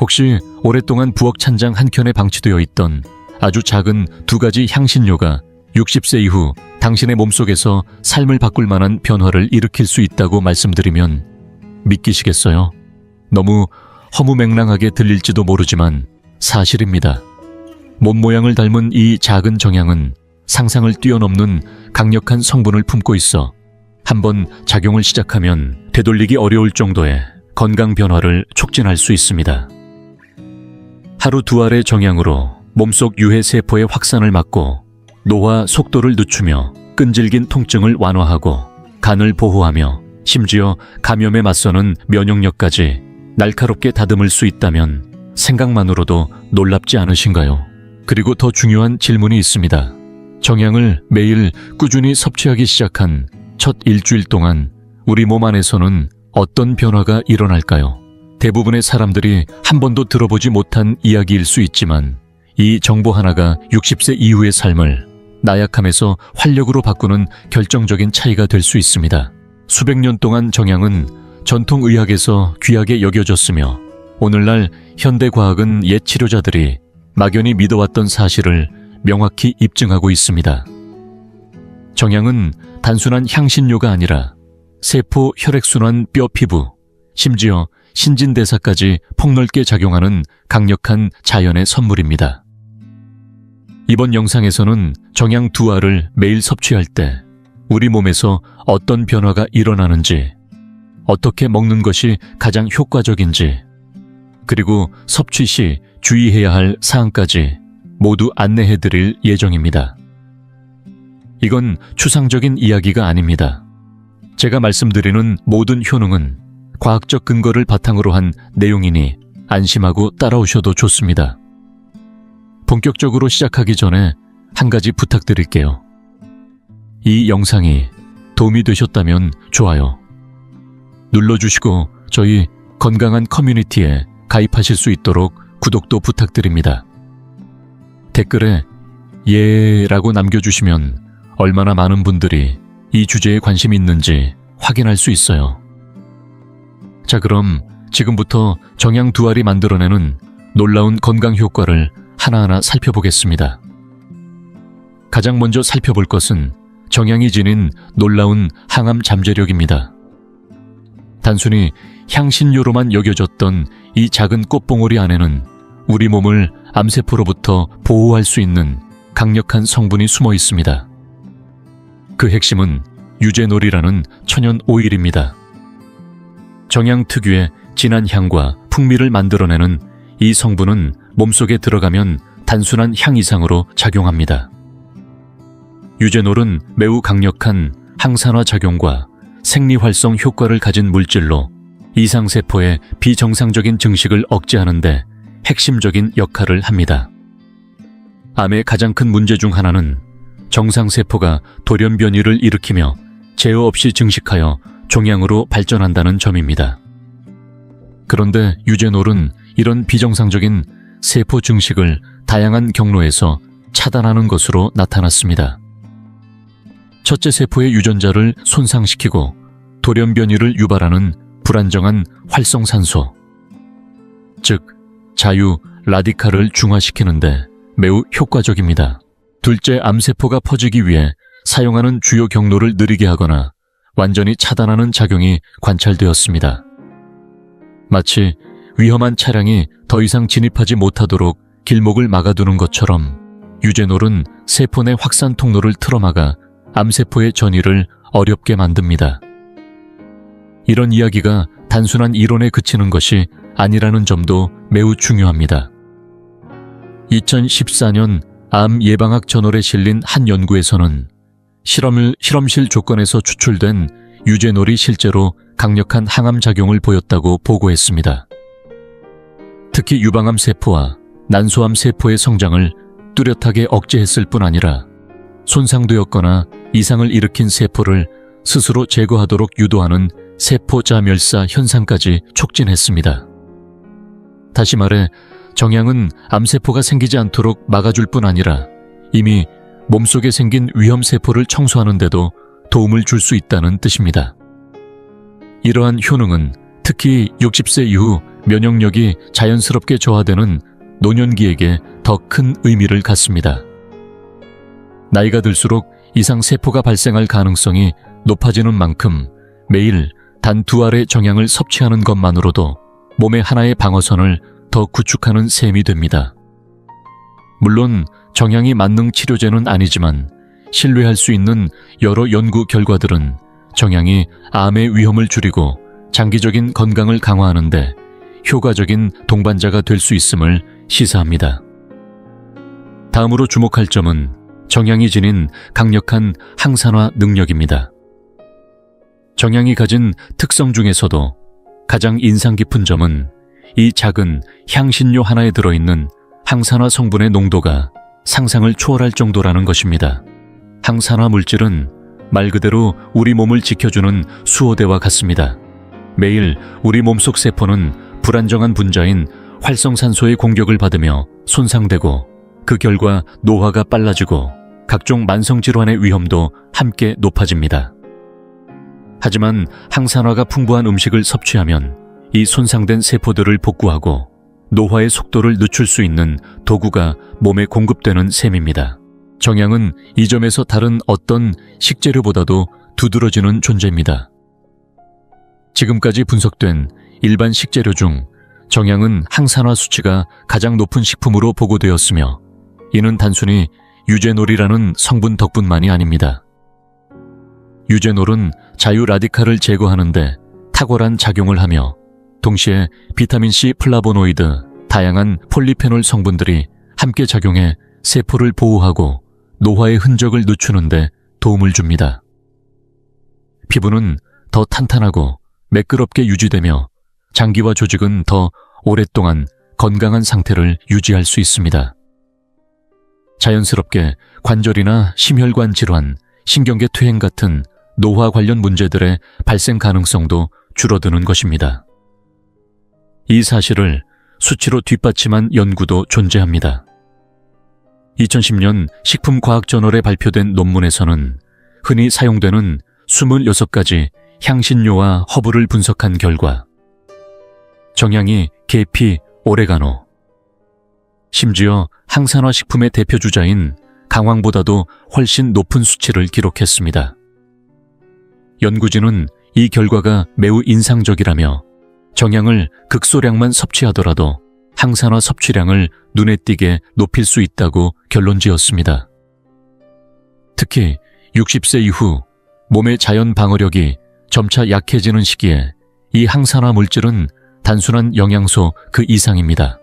혹시 오랫동안 부엌 찬장 한켠에 방치되어 있던 아주 작은 2가지 향신료가 60세 이후 당신의 몸속에서 삶을 바꿀 만한 변화를 일으킬 수 있다고 말씀드리면 믿기시겠어요? 너무 허무맹랑하게 들릴지도 모르지만 사실입니다. 몸 모양을 닮은 이 작은 정향은 상상을 뛰어넘는 강력한 성분을 품고 있어 한번 작용을 시작하면 되돌리기 어려울 정도의 건강 변화를 촉진할 수 있습니다. 하루 2알의 정향으로 몸속 유해 세포의 확산을 막고 노화 속도를 늦추며 끈질긴 통증을 완화하고 간을 보호하며 심지어 감염에 맞서는 면역력까지 날카롭게 다듬을 수 있다면 생각만으로도 놀랍지 않으신가요? 그리고 더 중요한 질문이 있습니다. 정향을 매일 꾸준히 섭취하기 시작한 첫 일주일 동안 우리 몸 안에서는 어떤 변화가 일어날까요? 대부분의 사람들이 한 번도 들어보지 못한 이야기일 수 있지만 이 정보 하나가 60세 이후의 삶을 나약함에서 활력으로 바꾸는 결정적인 차이가 될 수 있습니다. 수백 년 동안 정향은 전통의학에서 귀하게 여겨졌으며 오늘날 현대과학은 옛 치료자들이 막연히 믿어왔던 사실을 명확히 입증하고 있습니다. 정향은 단순한 향신료가 아니라 세포, 혈액순환, 뼈, 피부, 심지어 신진대사까지 폭넓게 작용하는 강력한 자연의 선물입니다. 이번 영상에서는 정향 2알을 매일 섭취할 때 우리 몸에서 어떤 변화가 일어나는지, 어떻게 먹는 것이 가장 효과적인지, 그리고 섭취 시 주의해야 할 사항까지 모두 안내해드릴 예정입니다. 이건 추상적인 이야기가 아닙니다. 제가 말씀드리는 모든 효능은 과학적 근거를 바탕으로 한 내용이니 안심하고 따라오셔도 좋습니다. 본격적으로 시작하기 전에 한 가지 부탁드릴게요. 이 영상이 도움이 되셨다면 좋아요 눌러주시고 저희 건강한 커뮤니티에 가입하실 수 있도록 구독도 부탁드립니다. 댓글에 예라고 남겨주시면 얼마나 많은 분들이 이 주제에 관심이 있는지 확인할 수 있어요. 자, 그럼 지금부터 정향 2알이 만들어내는 놀라운 건강 효과를 하나하나 살펴보겠습니다. 가장 먼저 살펴볼 것은 정향이 지닌 놀라운 항암 잠재력입니다. 단순히 향신료로만 여겨졌던 이 작은 꽃봉오리 안에는 우리 몸을 암세포로부터 보호할 수 있는 강력한 성분이 숨어 있습니다. 그 핵심은 유제놀이라는 천연 오일입니다. 정향 특유의 진한 향과 풍미를 만들어내는 이 성분은 몸속에 들어가면 단순한 향 이상으로 작용합니다. 유제놀은 매우 강력한 항산화 작용과 생리활성 효과를 가진 물질로 이상세포의 비정상적인 증식을 억제하는 데 핵심적인 역할을 합니다. 암의 가장 큰 문제 중 하나는 정상세포가 돌연변이를 일으키며 제어 없이 증식하여 종양으로 발전한다는 점입니다. 그런데 유제놀은 이런 비정상적인 세포 증식을 다양한 경로에서 차단하는 것으로 나타났습니다. 첫째 세포의 유전자를 손상시키고 돌연변이를 유발하는 불안정한 활성산소, 즉 자유 라디칼을 중화시키는데 매우 효과적입니다. 둘째, 암세포가 퍼지기 위해 사용하는 주요 경로를 느리게 하거나 완전히 차단하는 작용이 관찰되었습니다. 마치 위험한 차량이 더 이상 진입하지 못하도록 길목을 막아두는 것처럼 유제놀은 세포 내 확산 통로를 틀어막아 암세포의 전이를 어렵게 만듭니다. 이런 이야기가 단순한 이론에 그치는 것이 아니라는 점도 매우 중요합니다. 2014년 암 예방학 저널에 실린 한 연구에서는 실험실 조건에서 추출된 유제놀이 실제로 강력한 항암 작용을 보였다고 보고했습니다. 특히 유방암 세포와 난소암 세포의 성장을 뚜렷하게 억제했을 뿐 아니라 손상되었거나 이상을 일으킨 세포를 스스로 제거하도록 유도하는 세포자멸사 현상까지 촉진했습니다. 다시 말해 정향은 암세포가 생기지 않도록 막아줄 뿐 아니라 이미 몸속에 생긴 위험세포를 청소하는 데도 도움을 줄 수 있다는 뜻입니다. 이러한 효능은 특히 60세 이후 면역력이 자연스럽게 저하되는 노년기에게 더 큰 의미를 갖습니다. 나이가 들수록 이상 세포가 발생할 가능성이 높아지는 만큼 매일 단 2알의 정향을 섭취하는 것만으로도 몸의 하나의 방어선을 더 구축하는 셈이 됩니다. 물론 정향이 만능 치료제는 아니지만 신뢰할 수 있는 여러 연구 결과들은 정향이 암의 위험을 줄이고 장기적인 건강을 강화하는 데 효과적인 동반자가 될 수 있음을 시사합니다. 다음으로 주목할 점은 정향이 지닌 강력한 항산화 능력입니다. 정향이 가진 특성 중에서도 가장 인상 깊은 점은 이 작은 향신료 하나에 들어있는 항산화 성분의 농도가 상상을 초월할 정도라는 것입니다. 항산화 물질은 말 그대로 우리 몸을 지켜주는 수호대와 같습니다. 매일 우리 몸속 세포는 불안정한 분자인 활성산소의 공격을 받으며 손상되고 그 결과 노화가 빨라지고 각종 만성질환의 위험도 함께 높아집니다. 하지만 항산화가 풍부한 음식을 섭취하면 이 손상된 세포들을 복구하고 노화의 속도를 늦출 수 있는 도구가 몸에 공급되는 셈입니다. 정향은 이 점에서 다른 어떤 식재료보다도 두드러지는 존재입니다. 지금까지 분석된 일반 식재료 중 정향은 항산화 수치가 가장 높은 식품으로 보고되었으며 이는 단순히 유제놀이라는 성분 덕분만이 아닙니다. 유제놀은 자유 라디칼을 제거하는 데 탁월한 작용을 하며 동시에 비타민C 플라보노이드, 다양한 폴리페놀 성분들이 함께 작용해 세포를 보호하고 노화의 흔적을 늦추는 데 도움을 줍니다. 피부는 더 탄탄하고 매끄럽게 유지되며 장기와 조직은 더 오랫동안 건강한 상태를 유지할 수 있습니다. 자연스럽게 관절이나 심혈관 질환, 신경계 퇴행 같은 노화 관련 문제들의 발생 가능성도 줄어드는 것입니다. 이 사실을 수치로 뒷받침한 연구도 존재합니다. 2010년 식품과학저널에 발표된 논문에서는 흔히 사용되는 26가지 향신료와 허브를 분석한 결과 정향이 계피, 오레가노, 심지어 항산화 식품의 대표주자인 강황보다도 훨씬 높은 수치를 기록했습니다. 연구진은 이 결과가 매우 인상적이라며 정향을 극소량만 섭취하더라도 항산화 섭취량을 눈에 띄게 높일 수 있다고 결론지었습니다. 특히 60세 이후 몸의 자연 방어력이 점차 약해지는 시기에 이 항산화 물질은 단순한 영양소 그 이상입니다.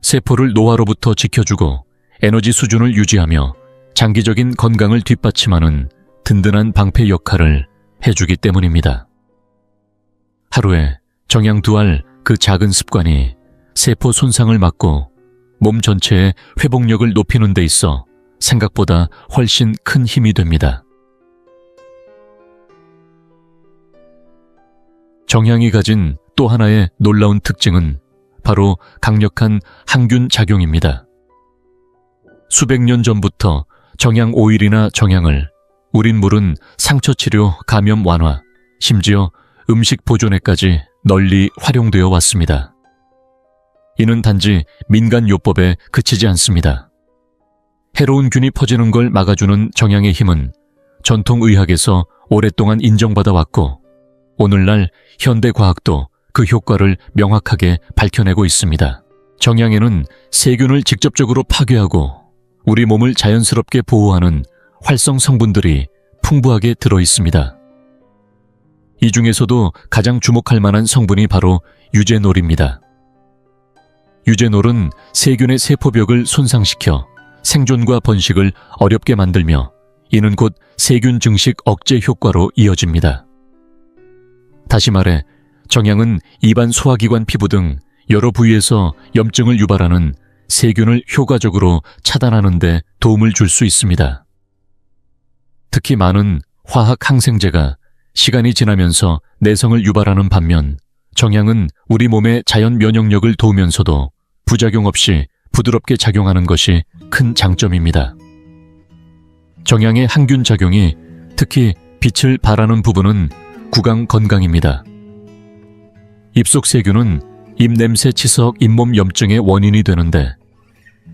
세포를 노화로부터 지켜주고 에너지 수준을 유지하며 장기적인 건강을 뒷받침하는 든든한 방패 역할을 해주기 때문입니다. 하루에 정향 2알 그 작은 습관이 세포 손상을 막고 몸 전체의 회복력을 높이는 데 있어 생각보다 훨씬 큰 힘이 됩니다. 정향이 가진 또 하나의 놀라운 특징은 바로 강력한 항균 작용입니다. 수백 년 전부터 정향 오일이나 정향을 우린 물은 상처 치료, 감염 완화, 심지어 음식 보존에까지 널리 활용되어 왔습니다. 이는 단지 민간요법에 그치지 않습니다. 해로운 균이 퍼지는 걸 막아주는 정향의 힘은 전통의학에서 오랫동안 인정받아 왔고 오늘날 현대과학도 그 효과를 명확하게 밝혀내고 있습니다. 정향에는 세균을 직접적으로 파괴하고 우리 몸을 자연스럽게 보호하는 활성 성분들이 풍부하게 들어있습니다. 이 중에서도 가장 주목할 만한 성분이 바로 유제놀입니다. 유제놀은 세균의 세포벽을 손상시켜 생존과 번식을 어렵게 만들며 이는 곧 세균 증식 억제 효과로 이어집니다. 다시 말해 정향은 입안 소화기관 피부 등 여러 부위에서 염증을 유발하는 세균을 효과적으로 차단하는 데 도움을 줄 수 있습니다. 특히 많은 화학 항생제가 시간이 지나면서 내성을 유발하는 반면 정향은 우리 몸의 자연 면역력을 도우면서도 부작용 없이 부드럽게 작용하는 것이 큰 장점입니다. 정향의 항균 작용이 특히 빛을 발하는 부분은 구강 건강입니다. 입속세균은 입냄새 치석 잇몸 염증의 원인이 되는데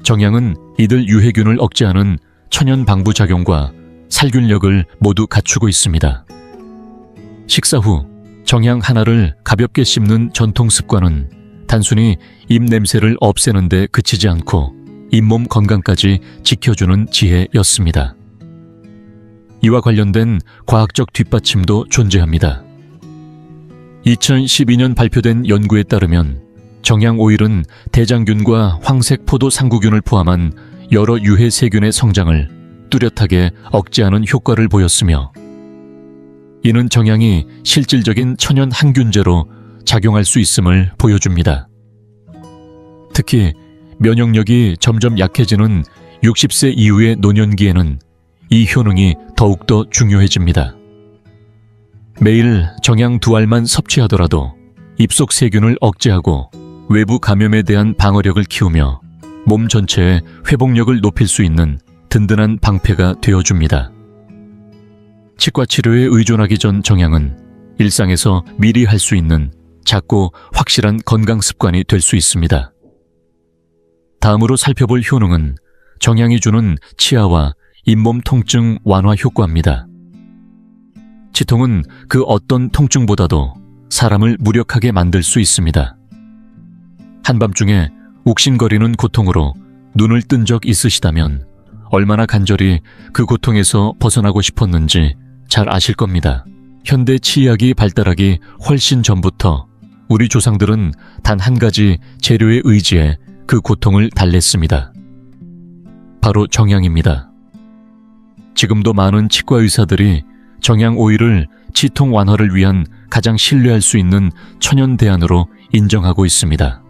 정향은 이들 유해균을 억제하는 천연 방부 작용과 살균력을 모두 갖추고 있습니다. 식사 후 정향 하나를 가볍게 씹는 전통 습관은 단순히 입냄새를 없애는 데 그치지 않고 잇몸 건강까지 지켜주는 지혜였습니다. 이와 관련된 과학적 뒷받침도 존재합니다. 2012년 발표된 연구에 따르면 정향 오일은 대장균과 황색 포도 상구균을 포함한 여러 유해 세균의 성장을 뚜렷하게 억제하는 효과를 보였으며 이는 정향이 실질적인 천연 항균제로 작용할 수 있음을 보여줍니다. 특히 면역력이 점점 약해지는 60세 이후의 노년기에는 이 효능이 더욱더 중요해집니다. 매일 정향 2알만 섭취하더라도 입속 세균을 억제하고 외부 감염에 대한 방어력을 키우며 몸 전체의 회복력을 높일 수 있는 든든한 방패가 되어줍니다. 치과 치료에 의존하기 전 정향은 일상에서 미리 할 수 있는 작고 확실한 건강 습관이 될 수 있습니다. 다음으로 살펴볼 효능은 정향이 주는 치아와 잇몸 통증 완화 효과입니다. 치통은 그 어떤 통증보다도 사람을 무력하게 만들 수 있습니다. 한밤중에 욱신거리는 고통으로 눈을 뜬 적 있으시다면 얼마나 간절히 그 고통에서 벗어나고 싶었는지 잘 아실 겁니다. 현대 치의학이 발달하기 훨씬 전부터 우리 조상들은 단 한 가지 재료에 의지해 그 고통을 달랬습니다. 바로 정향입니다. 지금도 많은 치과 의사들이 정향 오일을 치통 완화를 위한 가장 신뢰할 수 있는 천연 대안으로 인정하고 있습니다.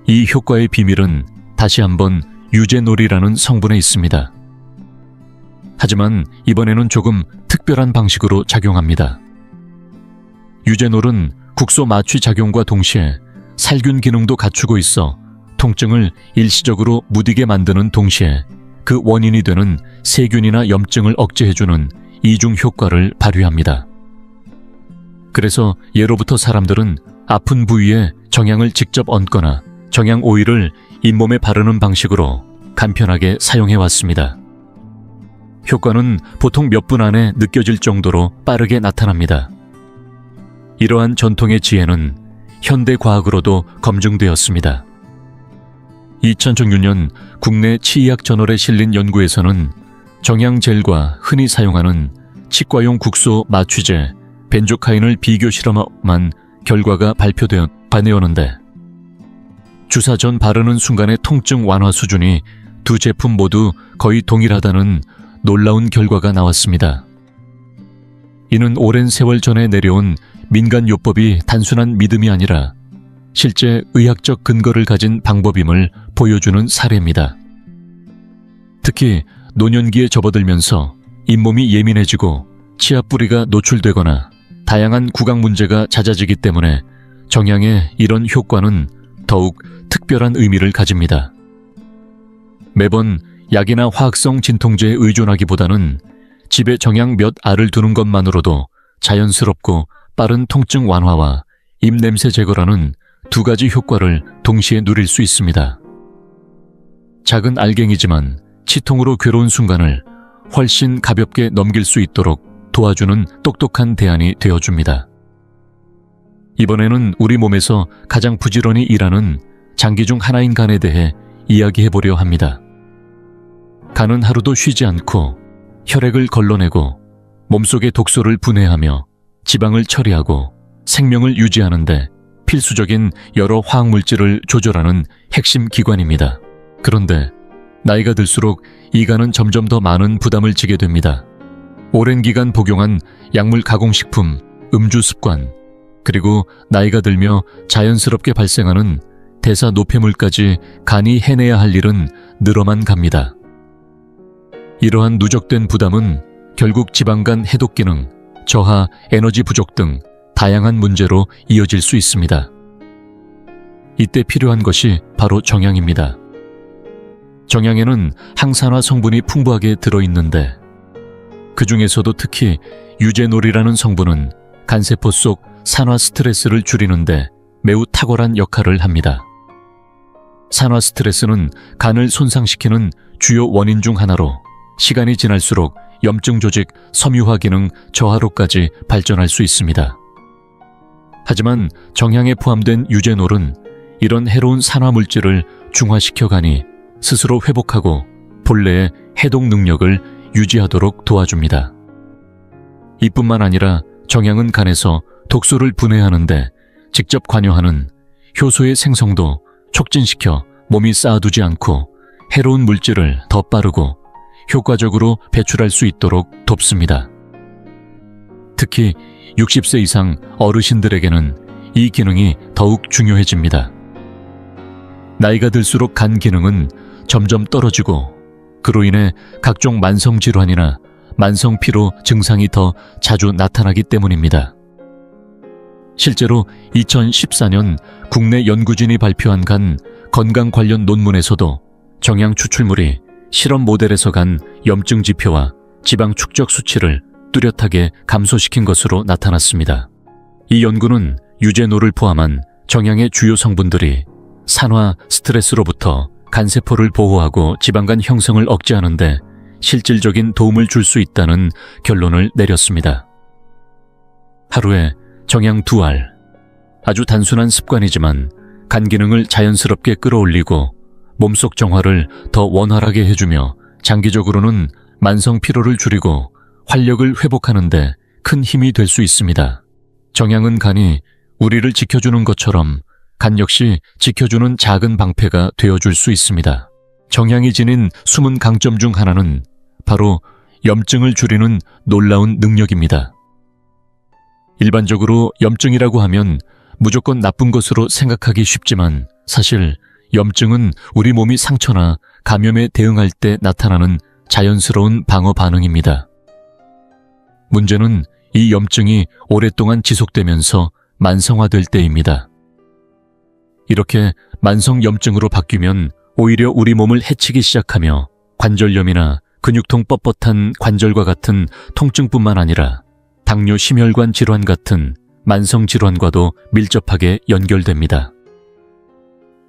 이 효과의 비밀은 다시 한번 유제놀이라는 성분에 있습니다. 하지만 이번에는 조금 특별한 방식으로 작용합니다. 유제놀은 국소 마취 작용과 동시에 살균 기능도 갖추고 있어 통증을 일시적으로 무디게 만드는 동시에 그 원인이 되는 세균이나 염증을 억제해주는 이중 효과를 발휘합니다. 그래서 예로부터 사람들은 아픈 부위에 정향을 직접 얹거나 정향 오일을 잇몸에 바르는 방식으로 간편하게 사용해왔습니다. 효과는 보통 몇 분 안에 느껴질 정도로 빠르게 나타납니다. 이러한 전통의 지혜는 현대 과학으로도 검증되었습니다. 2016년 국내 치의학 저널에 실린 연구에서는 정향 젤과 흔히 사용하는 치과용 국소 마취제 벤조카인을 비교 실험한 결과가 발표되었는데 주사 전 바르는 순간의 통증 완화 수준이 두 제품 모두 거의 동일하다는 놀라운 결과가 나왔습니다. 이는 오랜 세월 전에 내려온 민간요법이 단순한 믿음이 아니라 실제 의학적 근거를 가진 방법임을 보여주는 사례입니다. 특히 노년기에 접어들면서 잇몸이 예민해지고 치아 뿌리가 노출되거나 다양한 구강 문제가 잦아지기 때문에 정향의 이런 효과는 더욱 특별한 의미를 가집니다. 매번 약이나 화학성 진통제에 의존하기보다는 집에 정향 몇 알을 두는 것만으로도 자연스럽고 빠른 통증 완화와 입냄새 제거라는 두 가지 효과를 동시에 누릴 수 있습니다. 작은 알갱이지만 치통으로 괴로운 순간을 훨씬 가볍게 넘길 수 있도록 도와주는 똑똑한 대안이 되어줍니다. 이번에는 우리 몸에서 가장 부지런히 일하는 장기 중 하나인 간에 대해 이야기해보려 합니다. 간은 하루도 쉬지 않고 혈액을 걸러내고 몸속의 독소를 분해하며 지방을 처리하고 생명을 유지하는데 필수적인 여러 화학물질을 조절하는 핵심 기관입니다. 그런데 나이가 들수록 이 간은 점점 더 많은 부담을 지게 됩니다. 오랜 기간 복용한 약물 가공식품, 음주 습관, 그리고 나이가 들며 자연스럽게 발생하는 대사 노폐물까지 간이 해내야 할 일은 늘어만 갑니다. 이러한 누적된 부담은 결국 지방간 해독 기능, 저하, 에너지 부족 등 다양한 문제로 이어질 수 있습니다. 이때 필요한 것이 바로 정향입니다. 정향에는 항산화 성분이 풍부하게 들어있는데 그 중에서도 특히 유제놀이라는 성분은 간세포 속 산화 스트레스를 줄이는데 매우 탁월한 역할을 합니다. 산화 스트레스는 간을 손상시키는 주요 원인 중 하나로 시간이 지날수록 염증 조직 섬유화 기능 저하로까지 발전할 수 있습니다. 하지만 정향에 포함된 유제놀은 이런 해로운 산화 물질을 중화시켜 간이 스스로 회복하고 본래의 해독 능력을 유지하도록 도와줍니다. 이뿐만 아니라 정향은 간에서 독소를 분해하는데 직접 관여하는 효소의 생성도 촉진시켜 몸이 쌓아두지 않고 해로운 물질을 더 빠르고 효과적으로 배출할 수 있도록 돕습니다. 특히 60세 이상 어르신들에게는 이 기능이 더욱 중요해집니다. 나이가 들수록 간 기능은 점점 떨어지고 그로 인해 각종 만성질환이나 만성피로 증상이 더 자주 나타나기 때문입니다. 실제로 2014년 국내 연구진이 발표한 간 건강 관련 논문에서도 정향 추출물이 실험 모델에서 간 염증 지표와 지방 축적 수치를 뚜렷하게 감소시킨 것으로 나타났습니다. 이 연구는 유제놀을 포함한 정향의 주요 성분들이 산화 스트레스로부터 간세포를 보호하고 지방간 형성을 억제하는 데 실질적인 도움을 줄 수 있다는 결론을 내렸습니다. 하루에 정향 2알. 아주 단순한 습관이지만 간 기능을 자연스럽게 끌어올리고 몸속 정화를 더 원활하게 해주며 장기적으로는 만성 피로를 줄이고 활력을 회복하는 데 큰 힘이 될 수 있습니다. 정향은 간이 우리를 지켜주는 것처럼 간 역시 지켜주는 작은 방패가 되어줄 수 있습니다. 정향이 지닌 숨은 강점 중 하나는 바로 염증을 줄이는 놀라운 능력입니다. 일반적으로 염증이라고 하면 무조건 나쁜 것으로 생각하기 쉽지만 사실 염증은 우리 몸이 상처나 감염에 대응할 때 나타나는 자연스러운 방어 반응입니다. 문제는 이 염증이 오랫동안 지속되면서 만성화될 때입니다. 이렇게 만성 염증으로 바뀌면 오히려 우리 몸을 해치기 시작하며 관절염이나 근육통 뻣뻣한 관절과 같은 통증뿐만 아니라 당뇨 심혈관 질환 같은 만성 질환과도 밀접하게 연결됩니다.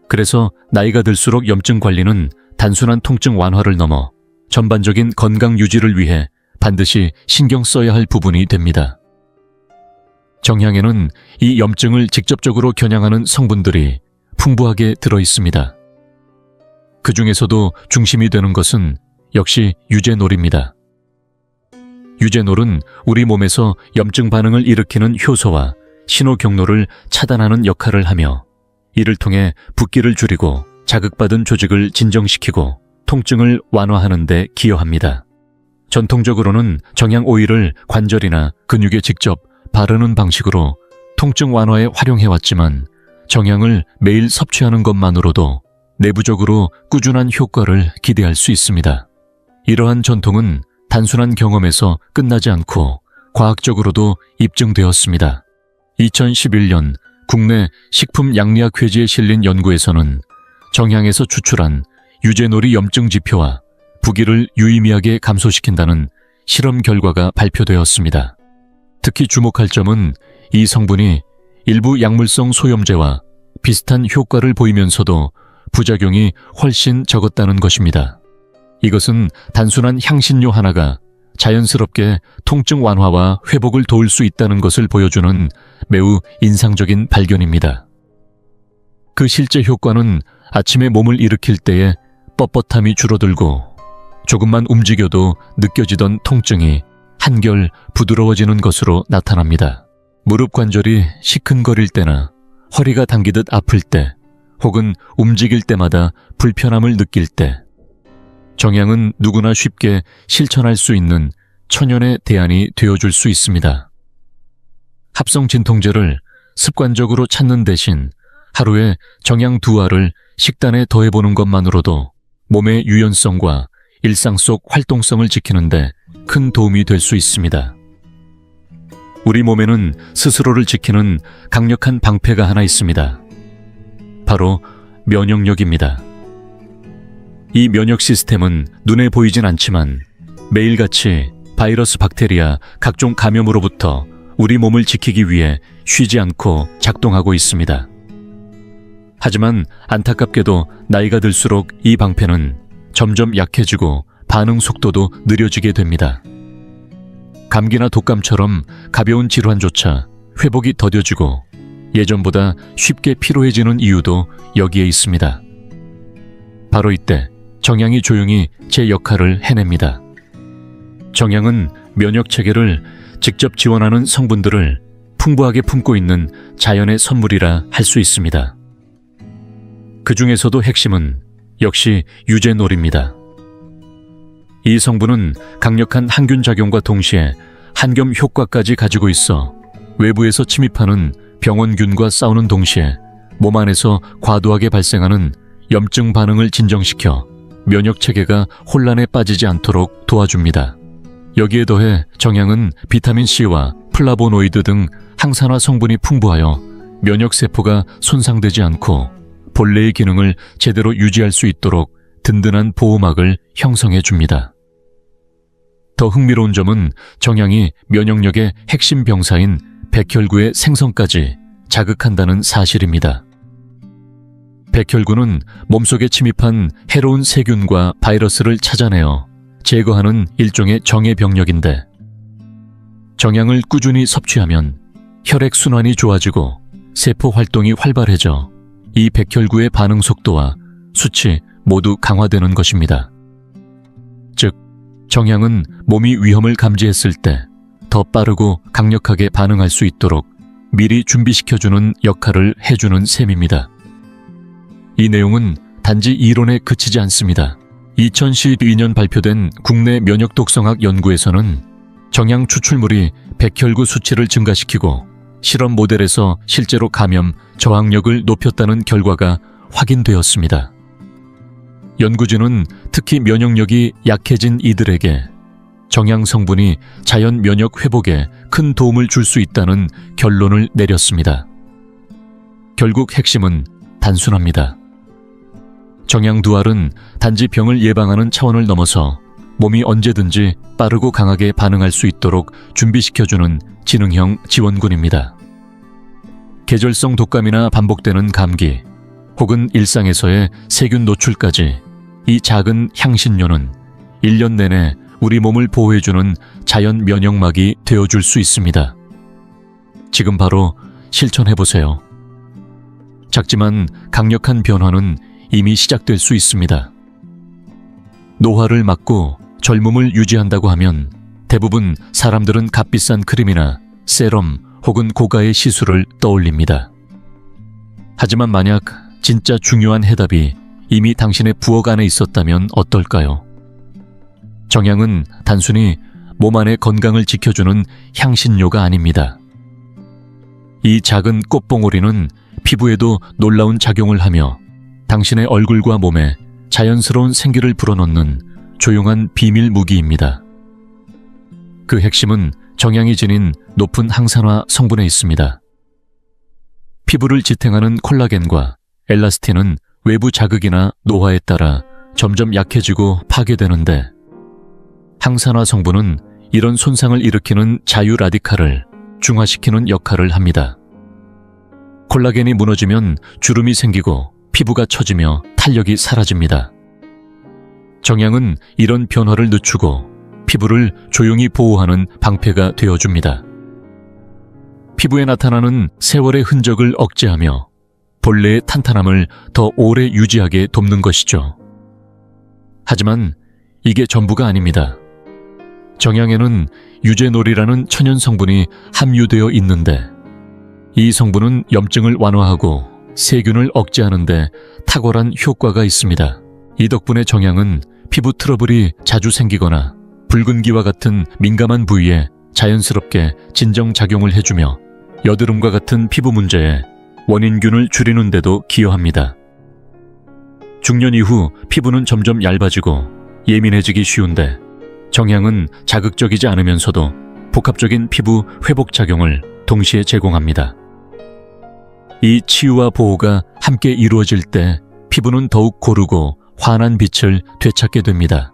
그래서 나이가 들수록 염증 관리는 단순한 통증 완화를 넘어 전반적인 건강 유지를 위해 반드시 신경 써야 할 부분이 됩니다. 정향에는 이 염증을 직접적으로 겨냥하는 성분들이 풍부하게 들어 있습니다. 그 중에서도 중심이 되는 것은 역시 유제놀입니다. 유제놀은 우리 몸에서 염증 반응을 일으키는 효소와 신호 경로를 차단하는 역할을 하며 이를 통해 붓기를 줄이고 자극받은 조직을 진정시키고 통증을 완화하는 데 기여합니다. 전통적으로는 정향 오일을 관절이나 근육에 직접 바르는 방식으로 통증 완화에 활용해왔지만 정향을 매일 섭취하는 것만으로도 내부적으로 꾸준한 효과를 기대할 수 있습니다. 이러한 전통은 단순한 경험에서 끝나지 않고 과학적으로도 입증되었습니다. 2011년 국내 식품양리학회지에 실린 연구에서는 정향에서 추출한 유제놀이 염증 지표와 부기를 유의미하게 감소시킨다는 실험 결과가 발표되었습니다. 특히 주목할 점은 이 성분이 일부 약물성 소염제와 비슷한 효과를 보이면서도 부작용이 훨씬 적었다는 것입니다. 이것은 단순한 향신료 하나가 자연스럽게 통증 완화와 회복을 도울 수 있다는 것을 보여주는 매우 인상적인 발견입니다. 그 실제 효과는 아침에 몸을 일으킬 때의 뻣뻣함이 줄어들고 조금만 움직여도 느껴지던 통증이 한결 부드러워지는 것으로 나타납니다. 무릎 관절이 시큰거릴 때나 허리가 당기듯 아플 때 혹은 움직일 때마다 불편함을 느낄 때 정향은 누구나 쉽게 실천할 수 있는 천연의 대안이 되어줄 수 있습니다. 합성 진통제를 습관적으로 찾는 대신 하루에 정향 2알을 식단에 더해보는 것만으로도 몸의 유연성과 일상 속 활동성을 지키는데 큰 도움이 될 수 있습니다. 우리 몸에는 스스로를 지키는 강력한 방패가 하나 있습니다. 바로 면역력입니다. 이 면역 시스템은 눈에 보이진 않지만 매일같이 바이러스, 박테리아, 각종 감염으로부터 우리 몸을 지키기 위해 쉬지 않고 작동하고 있습니다. 하지만 안타깝게도 나이가 들수록 이 방패는 점점 약해지고 반응 속도도 느려지게 됩니다. 감기나 독감처럼 가벼운 질환조차 회복이 더뎌지고 예전보다 쉽게 피로해지는 이유도 여기에 있습니다. 바로 이때 정향이 조용히 제 역할을 해냅니다. 정향은 면역체계를 직접 지원하는 성분들을 풍부하게 품고 있는 자연의 선물이라 할 수 있습니다. 그 중에서도 핵심은 역시 유제놀입니다. 이 성분은 강력한 항균 작용과 동시에 한겸 효과까지 가지고 있어 외부에서 침입하는 병원균과 싸우는 동시에 몸 안에서 과도하게 발생하는 염증 반응을 진정시켜 면역체계가 혼란에 빠지지 않도록 도와줍니다. 여기에 더해 정향은 비타민C와 플라보노이드 등 항산화 성분이 풍부하여 면역세포가 손상되지 않고 본래의 기능을 제대로 유지할 수 있도록 든든한 보호막을 형성해 줍니다. 더 흥미로운 점은 정향이 면역력의 핵심 병사인 백혈구의 생성까지 자극한다는 사실입니다. 백혈구는 몸속에 침입한 해로운 세균과 바이러스를 찾아내어 제거하는 일종의 정예병력인데, 정향을 꾸준히 섭취하면 혈액순환이 좋아지고 세포 활동이 활발해져 이 백혈구의 반응 속도와 수치 모두 강화되는 것입니다. 즉, 정향은 몸이 위험을 감지했을 때 더 빠르고 강력하게 반응할 수 있도록 미리 준비시켜주는 역할을 해주는 셈입니다. 이 내용은 단지 이론에 그치지 않습니다. 2012년 발표된 국내 면역독성학 연구에서는 정향 추출물이 백혈구 수치를 증가시키고 실험 모델에서 실제로 감염 저항력을 높였다는 결과가 확인되었습니다. 연구진은 특히 면역력이 약해진 이들에게 정향 성분이 자연 면역 회복에 큰 도움을 줄 수 있다는 결론을 내렸습니다. 결국 핵심은 단순합니다. 정향 두 알은 단지 병을 예방하는 차원을 넘어서 몸이 언제든지 빠르고 강하게 반응할 수 있도록 준비시켜주는 지능형 지원군입니다. 계절성 독감이나 반복되는 감기, 혹은 일상에서의 세균 노출까지 이 작은 향신료는 1년 내내 우리 몸을 보호해주는 자연 면역막이 되어줄 수 있습니다. 지금 바로 실천해보세요. 작지만 강력한 변화는 이미 시작될 수 있습니다. 노화를 막고 젊음을 유지한다고 하면 대부분 사람들은 값비싼 크림이나 세럼 혹은 고가의 시술을 떠올립니다. 하지만 만약 진짜 중요한 해답이 이미 당신의 부엌 안에 있었다면 어떨까요? 정향은 단순히 몸 안의 건강을 지켜주는 향신료가 아닙니다. 이 작은 꽃봉오리는 피부에도 놀라운 작용을 하며 당신의 얼굴과 몸에 자연스러운 생기를 불어넣는 조용한 비밀 무기입니다. 그 핵심은 정향이 지닌 높은 항산화 성분에 있습니다. 피부를 지탱하는 콜라겐과 엘라스틴은 외부 자극이나 노화에 따라 점점 약해지고 파괴되는데, 항산화 성분은 이런 손상을 일으키는 자유 라디칼을 중화시키는 역할을 합니다. 콜라겐이 무너지면 주름이 생기고 피부가 처지며 탄력이 사라집니다. 정향은 이런 변화를 늦추고 피부를 조용히 보호하는 방패가 되어줍니다. 피부에 나타나는 세월의 흔적을 억제하며 본래의 탄탄함을 더 오래 유지하게 돕는 것이죠. 하지만 이게 전부가 아닙니다. 정향에는 유제놀이라는 천연 성분이 함유되어 있는데, 이 성분은 염증을 완화하고 세균을 억제하는 데 탁월한 효과가 있습니다. 이 덕분에 정향은 피부 트러블이 자주 생기거나 붉은기와 같은 민감한 부위에 자연스럽게 진정작용을 해주며 여드름과 같은 피부 문제에 원인균을 줄이는 데도 기여합니다. 중년 이후 피부는 점점 얇아지고 예민해지기 쉬운데, 정향은 자극적이지 않으면서도 복합적인 피부 회복 작용을 동시에 제공합니다. 이 치유와 보호가 함께 이루어질 때 피부는 더욱 고르고 환한 빛을 되찾게 됩니다.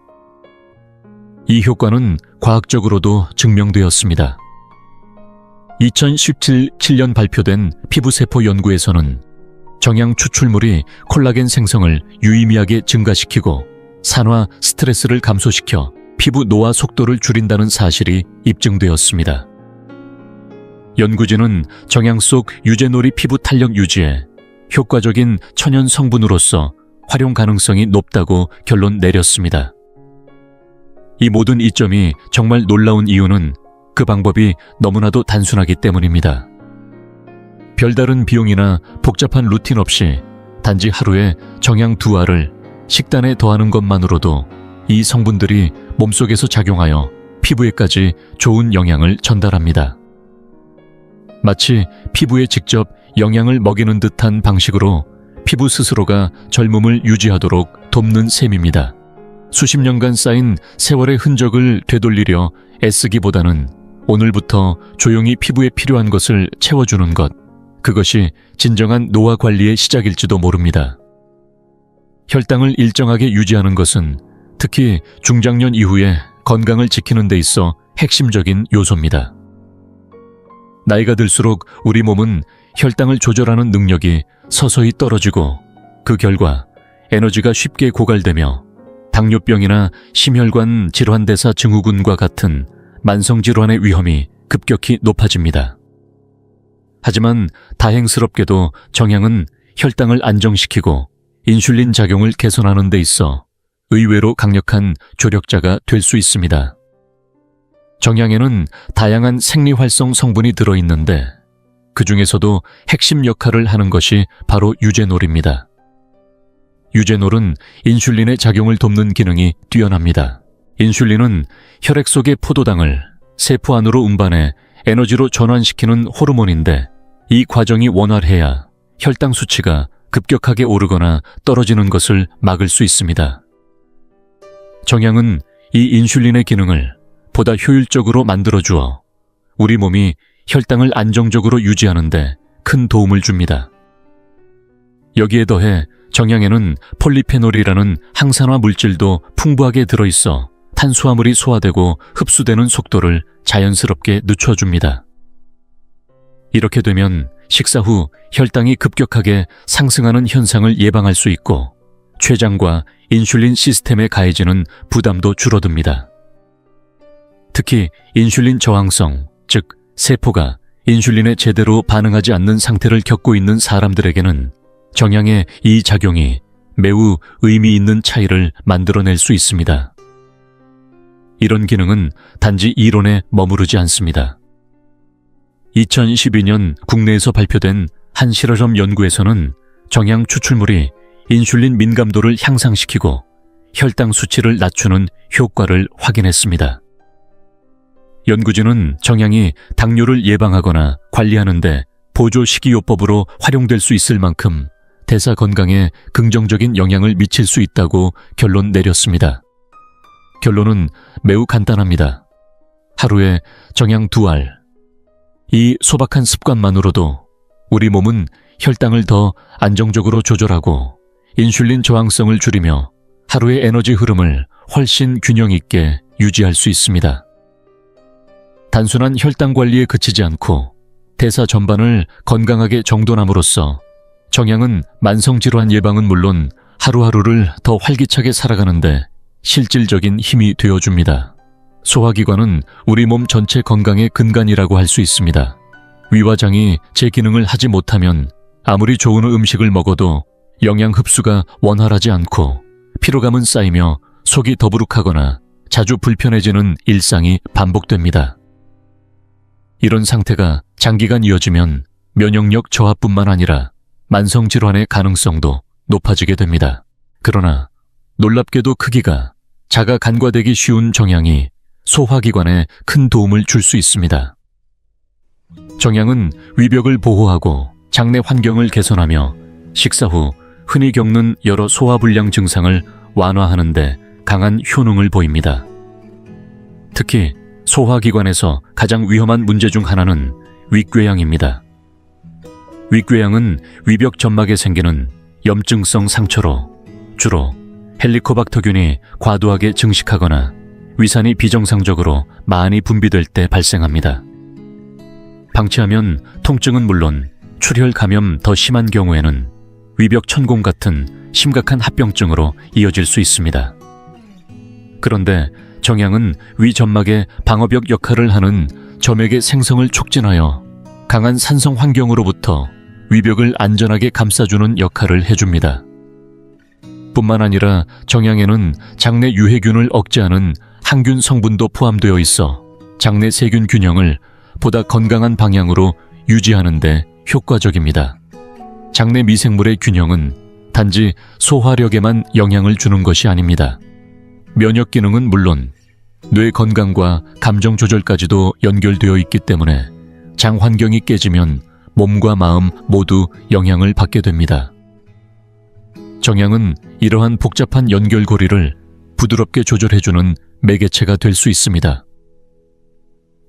이 효과는 과학적으로도 증명되었습니다. 2017년 발표된 피부세포 연구에서는 정양 추출물이 콜라겐 생성을 유의미하게 증가시키고 산화 스트레스를 감소시켜 피부 노화 속도를 줄인다는 사실이 입증되었습니다. 연구진은 정양 속 유제놀이 피부 탄력 유지에 효과적인 천연 성분으로서 활용 가능성이 높다고 결론 내렸습니다. 이 모든 이점이 정말 놀라운 이유는 그 방법이 너무나도 단순하기 때문입니다. 별다른 비용이나 복잡한 루틴 없이 단지 하루에 정양 2알을 식단에 더하는 것만으로도 이 성분들이 몸속에서 작용하여 피부에까지 좋은 영향을 전달합니다. 마치 피부에 직접 영양을 먹이는 듯한 방식으로 피부 스스로가 젊음을 유지하도록 돕는 셈입니다. 수십 년간 쌓인 세월의 흔적을 되돌리려 애쓰기보다는 오늘부터 조용히 피부에 필요한 것을 채워주는 것, 그것이 진정한 노화 관리의 시작일지도 모릅니다. 혈당을 일정하게 유지하는 것은 특히 중장년 이후에 건강을 지키는 데 있어 핵심적인 요소입니다. 나이가 들수록 우리 몸은 혈당을 조절하는 능력이 서서히 떨어지고 그 결과 에너지가 쉽게 고갈되며 당뇨병이나 심혈관 질환대사 증후군과 같은 만성질환의 위험이 급격히 높아집니다. 하지만 다행스럽게도 정양은 혈당을 안정시키고 인슐린 작용을 개선하는 데 있어 의외로 강력한 조력자가 될 수 있습니다. 정양에는 다양한 생리활성 성분이 들어있는데 그 중에서도 핵심 역할을 하는 것이 바로 유제놀입니다. 유제놀은 인슐린의 작용을 돕는 기능이 뛰어납니다. 인슐린은 혈액 속의 포도당을 세포 안으로 운반해 에너지로 전환시키는 호르몬인데 이 과정이 원활해야 혈당 수치가 급격하게 오르거나 떨어지는 것을 막을 수 있습니다. 정양은 이 인슐린의 기능을 보다 효율적으로 만들어주어 우리 몸이 혈당을 안정적으로 유지하는 데 큰 도움을 줍니다. 여기에 더해 정양에는 폴리페놀이라는 항산화 물질도 풍부하게 들어있어 탄수화물이 소화되고 흡수되는 속도를 자연스럽게 늦춰줍니다. 이렇게 되면 식사 후 혈당이 급격하게 상승하는 현상을 예방할 수 있고 췌장과 인슐린 시스템에 가해지는 부담도 줄어듭니다. 특히 인슐린 저항성, 즉 세포가 인슐린에 제대로 반응하지 않는 상태를 겪고 있는 사람들에게는 정양의 이 작용이 매우 의미 있는 차이를 만들어낼 수 있습니다. 이런 기능은 단지 이론에 머무르지 않습니다. 2012년 국내에서 발표된 한 실험점 연구에서는 정양 추출물이 인슐린 민감도를 향상시키고 혈당 수치를 낮추는 효과를 확인했습니다. 연구진은 정양이 당뇨를 예방하거나 관리하는 데 보조 식이요법으로 활용될 수 있을 만큼 대사 건강에 긍정적인 영향을 미칠 수 있다고 결론 내렸습니다. 결론은 매우 간단합니다. 하루에 정양 2알. 이 소박한 습관만으로도 우리 몸은 혈당을 더 안정적으로 조절하고 인슐린 저항성을 줄이며 하루의 에너지 흐름을 훨씬 균형 있게 유지할 수 있습니다. 단순한 혈당 관리에 그치지 않고 대사 전반을 건강하게 정돈함으로써 정양은 만성질환 예방은 물론 하루하루를 더 활기차게 살아가는데 실질적인 힘이 되어줍니다. 소화기관은 우리 몸 전체 건강의 근간이라고 할 수 있습니다. 위와 장이 제 기능을 하지 못하면 아무리 좋은 음식을 먹어도 영양 흡수가 원활하지 않고 피로감은 쌓이며 속이 더부룩하거나 자주 불편해지는 일상이 반복됩니다. 이런 상태가 장기간 이어지면 면역력 저하뿐만 아니라 만성질환의 가능성도 높아지게 됩니다. 그러나 놀랍게도 크기가 작아 간과되기 쉬운 정양이 소화기관에 큰 도움을 줄 수 있습니다. 정양은 위벽을 보호하고 장내 환경을 개선하며 식사 후 흔히 겪는 여러 소화불량 증상을 완화하는 데 강한 효능을 보입니다. 특히 소화기관에서 가장 위험한 문제 중 하나는 윗궤양입니다. 윗궤양은 위벽 점막에 생기는 염증성 상처로 주로 헬리코박터균이 과도하게 증식하거나 위산이 비정상적으로 많이 분비될 때 발생합니다. 방치하면 통증은 물론 출혈 감염 더 심한 경우에는 위벽천공 같은 심각한 합병증으로 이어질 수 있습니다. 그런데 정양은 위 점막의 방어벽 역할을 하는 점액의 생성을 촉진하여 강한 산성 환경으로부터 위벽을 안전하게 감싸주는 역할을 해줍니다. 뿐만 아니라 정양에는 장내 유해균을 억제하는 항균 성분도 포함되어 있어 장내 세균 균형을 보다 건강한 방향으로 유지하는 데 효과적입니다. 장내 미생물의 균형은 단지 소화력에만 영향을 주는 것이 아닙니다. 면역 기능은 물론 뇌 건강과 감정 조절까지도 연결되어 있기 때문에 장 환경이 깨지면 몸과 마음 모두 영향을 받게 됩니다. 정양은 이러한 복잡한 연결고리를 부드럽게 조절해주는 매개체가 될 수 있습니다.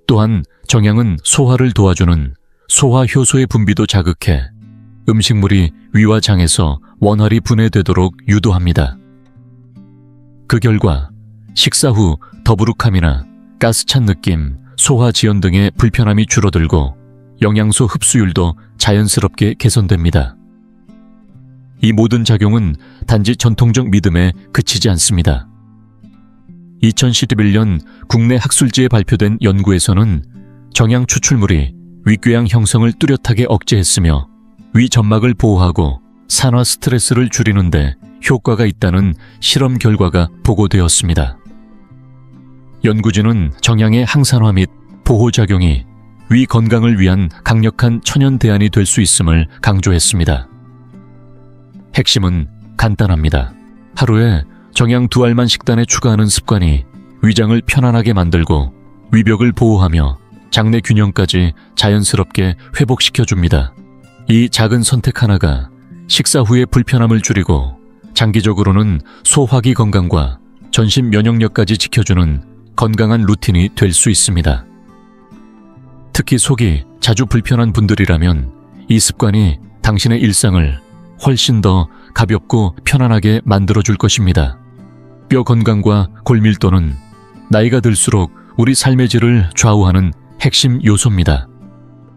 또한 정양은 소화를 도와주는 소화효소의 분비도 자극해 음식물이 위와 장에서 원활히 분해되도록 유도합니다. 그 결과 식사 후 더부룩함이나 가스찬 느낌, 소화지연 등의 불편함이 줄어들고 영양소 흡수율도 자연스럽게 개선됩니다. 이 모든 작용은 단지 전통적 믿음에 그치지 않습니다. 2011년 국내 학술지에 발표된 연구에서는 정양 추출물이 윗궤양 형성을 뚜렷하게 억제했으며 위 점막을 보호하고 산화 스트레스를 줄이는 데 효과가 있다는 실험 결과가 보고되었습니다. 연구진은 정양의 항산화 및 보호작용이 위 건강을 위한 강력한 천연 대안이 될 수 있음을 강조했습니다. 핵심은 간단합니다. 하루에 정양 2알만 식단에 추가하는 습관이 위장을 편안하게 만들고 위벽을 보호하며 장내 균형까지 자연스럽게 회복시켜줍니다. 이 작은 선택 하나가 식사 후의 불편함을 줄이고 장기적으로는 소화기 건강과 전신 면역력까지 지켜주는 건강한 루틴이 될 수 있습니다. 특히 속이 자주 불편한 분들이라면 이 습관이 당신의 일상을 훨씬 더 가볍고 편안하게 만들어줄 것입니다. 뼈 건강과 골밀도는 나이가 들수록 우리 삶의 질을 좌우하는 핵심 요소입니다.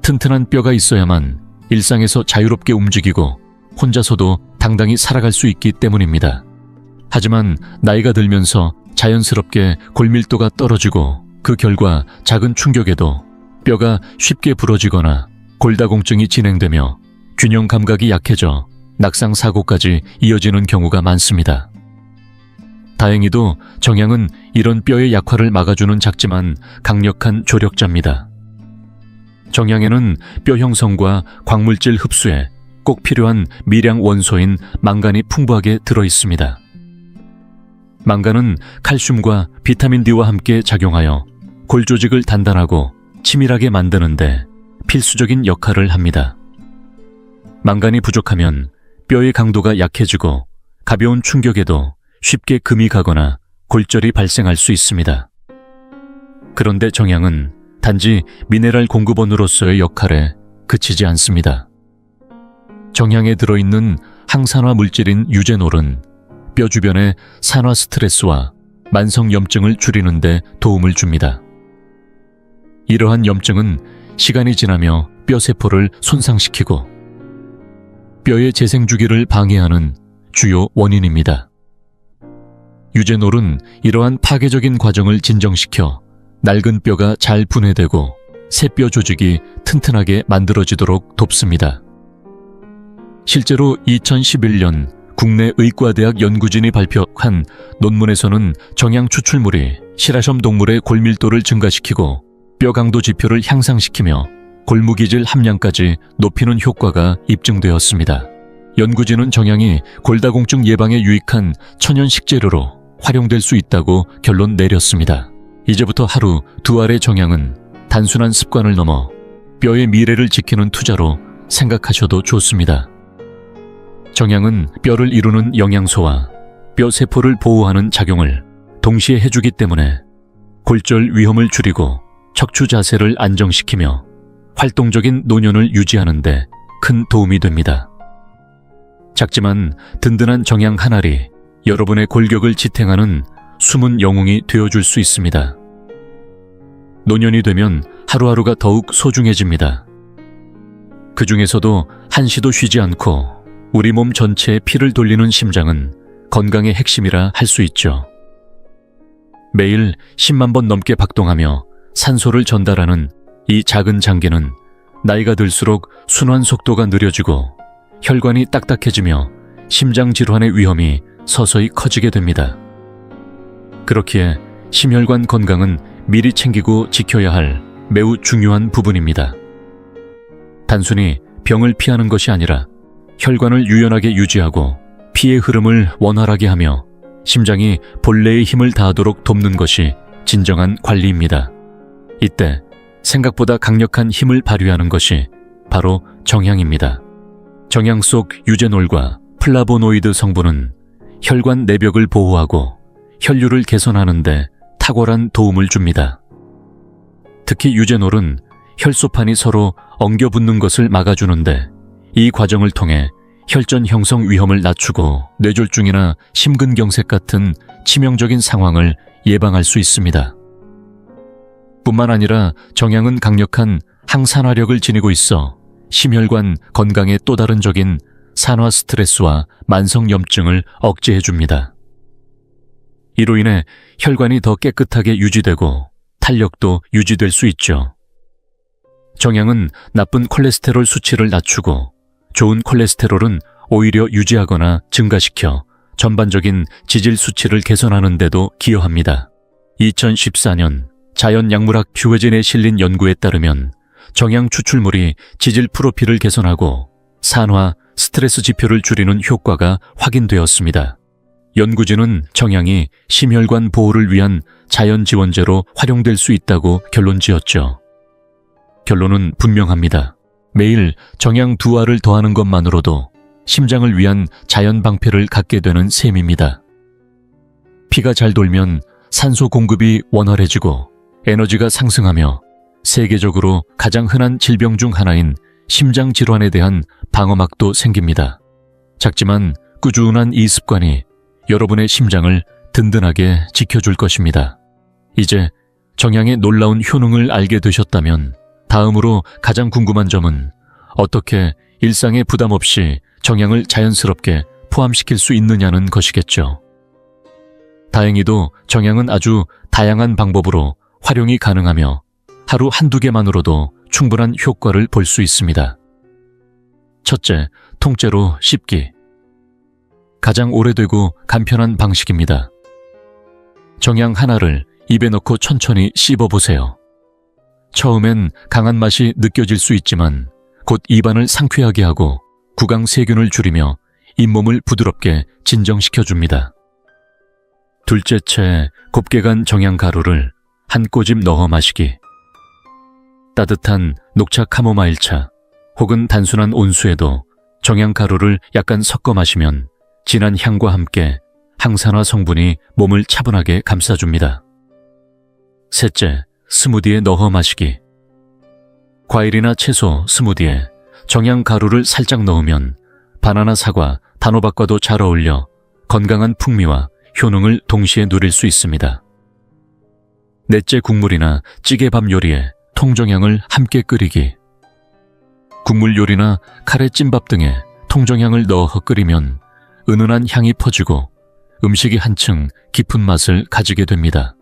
튼튼한 뼈가 있어야만 일상에서 자유롭게 움직이고 혼자서도 당당히 살아갈 수 있기 때문입니다. 하지만 나이가 들면서 자연스럽게 골밀도가 떨어지고 그 결과 작은 충격에도 뼈가 쉽게 부러지거나 골다공증이 진행되며 균형 감각이 약해져 낙상 사고까지 이어지는 경우가 많습니다. 다행히도 정양은 이런 뼈의 약화를 막아주는 작지만 강력한 조력자입니다. 정양에는 뼈 형성과 광물질 흡수에 꼭 필요한 미량 원소인 망간이 풍부하게 들어 있습니다. 망간은 칼슘과 비타민 D와 함께 작용하여 골 조직을 단단하고 치밀하게 만드는데 필수적인 역할을 합니다. 망간이 부족하면 뼈의 강도가 약해지고 가벼운 충격에도 쉽게 금이 가거나 골절이 발생할 수 있습니다. 그런데 정양은 단지 미네랄 공급원으로서의 역할에 그치지 않습니다. 정양에 들어있는 항산화 물질인 유제놀은 뼈 주변의 산화 스트레스와 만성 염증을 줄이는 데 도움을 줍니다. 이러한 염증은 시간이 지나며 뼈 세포를 손상시키고 뼈의 재생 주기를 방해하는 주요 원인입니다. 유제놀은 이러한 파괴적인 과정을 진정시켜 낡은 뼈가 잘 분해되고 새 뼈 조직이 튼튼하게 만들어지도록 돕습니다. 실제로 2011년 국내 의과대학 연구진이 발표한 논문에서는 정양 추출물이 실화점 동물의 골밀도를 증가시키고 뼈 강도 지표를 향상시키며 골무기질 함량까지 높이는 효과가 입증되었습니다. 연구진은 정양이 골다공증 예방에 유익한 천연 식재료로 활용될 수 있다고 결론 내렸습니다. 이제부터 하루 2알의 정양은 단순한 습관을 넘어 뼈의 미래를 지키는 투자로 생각하셔도 좋습니다. 정양은 뼈를 이루는 영양소와 뼈 세포를 보호하는 작용을 동시에 해주기 때문에 골절 위험을 줄이고 척추 자세를 안정시키며 활동적인 노년을 유지하는 데 큰 도움이 됩니다. 작지만 든든한 정양 한 알이 여러분의 골격을 지탱하는 숨은 영웅이 되어줄 수 있습니다. 노년이 되면 하루하루가 더욱 소중해집니다. 그 중에서도 한시도 쉬지 않고 우리 몸 전체에 피를 돌리는 심장은 건강의 핵심이라 할 수 있죠. 매일 10만 번 넘게 박동하며 산소를 전달하는 이 작은 장기는 나이가 들수록 순환 속도가 느려지고 혈관이 딱딱해지며 심장 질환의 위험이 서서히 커지게 됩니다. 그렇기에 심혈관 건강은 미리 챙기고 지켜야 할 매우 중요한 부분입니다. 단순히 병을 피하는 것이 아니라 혈관을 유연하게 유지하고 피의 흐름을 원활하게 하며 심장이 본래의 힘을 다하도록 돕는 것이 진정한 관리입니다. 이때 생각보다 강력한 힘을 발휘하는 것이 바로 정향입니다. 정향 속 유제놀과 플라보노이드 성분은 혈관 내벽을 보호하고 혈류를 개선하는 데 탁월한 도움을 줍니다. 특히 유제놀은 혈소판이 서로 엉겨붙는 것을 막아주는데 이 과정을 통해 혈전 형성 위험을 낮추고 뇌졸중이나 심근경색 같은 치명적인 상황을 예방할 수 있습니다. 뿐만 아니라 정향은 강력한 항산화력을 지니고 있어 심혈관 건강의 또 다른 적인 산화 스트레스와 만성염증을 억제해줍니다. 이로 인해 혈관이 더 깨끗하게 유지되고 탄력도 유지될 수 있죠. 정향은 나쁜 콜레스테롤 수치를 낮추고 좋은 콜레스테롤은 오히려 유지하거나 증가시켜 전반적인 지질 수치를 개선하는 데도 기여합니다. 2014년 자연약물학 퓨어진에 실린 연구에 따르면 정향 추출물이 지질 프로필을 개선하고 산화, 스트레스 지표를 줄이는 효과가 확인되었습니다. 연구진은 정향이 심혈관 보호를 위한 자연 지원제로 활용될 수 있다고 결론지었죠. 결론은 분명합니다. 매일 정향 2알을 더하는 것만으로도 심장을 위한 자연 방패를 갖게 되는 셈입니다. 피가 잘 돌면 산소 공급이 원활해지고 에너지가 상승하며 세계적으로 가장 흔한 질병 중 하나인 심장 질환에 대한 방어막도 생깁니다. 작지만 꾸준한 이 습관이 여러분의 심장을 든든하게 지켜줄 것입니다. 이제 정향의 놀라운 효능을 알게 되셨다면 다음으로 가장 궁금한 점은 어떻게 일상에 부담 없이 정향을 자연스럽게 포함시킬 수 있느냐는 것이겠죠. 다행히도 정향은 아주 다양한 방법으로 활용이 가능하며 하루 한두 개만으로도 충분한 효과를 볼 수 있습니다. 첫째, 통째로 씹기. 가장 오래되고 간편한 방식입니다. 정향 하나를 입에 넣고 천천히 씹어보세요. 처음엔 강한 맛이 느껴질 수 있지만 곧 입안을 상쾌하게 하고 구강세균을 줄이며 잇몸을 부드럽게 진정시켜줍니다. 둘째 채 곱게 간 정향 가루를 한 꼬집 넣어 마시기. 따뜻한 녹차 카모마일차 혹은 단순한 온수에도 정향 가루를 약간 섞어 마시면 진한 향과 함께 항산화 성분이 몸을 차분하게 감싸줍니다. 셋째, 스무디에 넣어 마시기. 과일이나 채소 스무디에 정향 가루를 살짝 넣으면 바나나, 사과, 단호박과도 잘 어울려 건강한 풍미와 효능을 동시에 누릴 수 있습니다. 넷째, 국물이나 찌개밥 요리에 통정향을 함께 끓이기. 국물 요리나 카레 찜밥 등에 통정향을 넣어 끓이면 은은한 향이 퍼지고 음식이 한층 깊은 맛을 가지게 됩니다.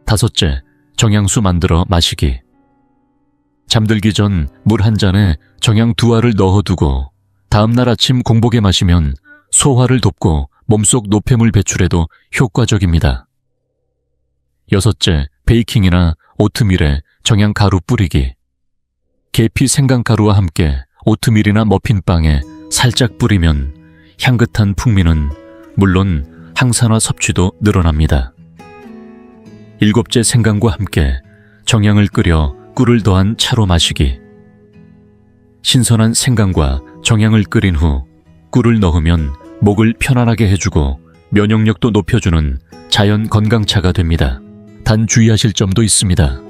다섯째, 정향수 만들어 마시기. 잠들기 전 물 한 잔에 정향 2알을 넣어두고 다음날 아침 공복에 마시면 소화를 돕고 몸속 노폐물 배출에도 효과적입니다. 여섯째, 베이킹이나 오트밀에 정향 가루 뿌리기. 계피 생강가루와 함께 오트밀이나 머핀빵에 살짝 뿌리면 향긋한 풍미는 물론 항산화 섭취도 늘어납니다. 일곱째, 생강과 함께 정향을 끓여 꿀을 더한 차로 마시기. 신선한 생강과 정향을 끓인 후 꿀을 넣으면 목을 편안하게 해주고 면역력도 높여주는 자연 건강차가 됩니다. 단 주의하실 점도 있습니다.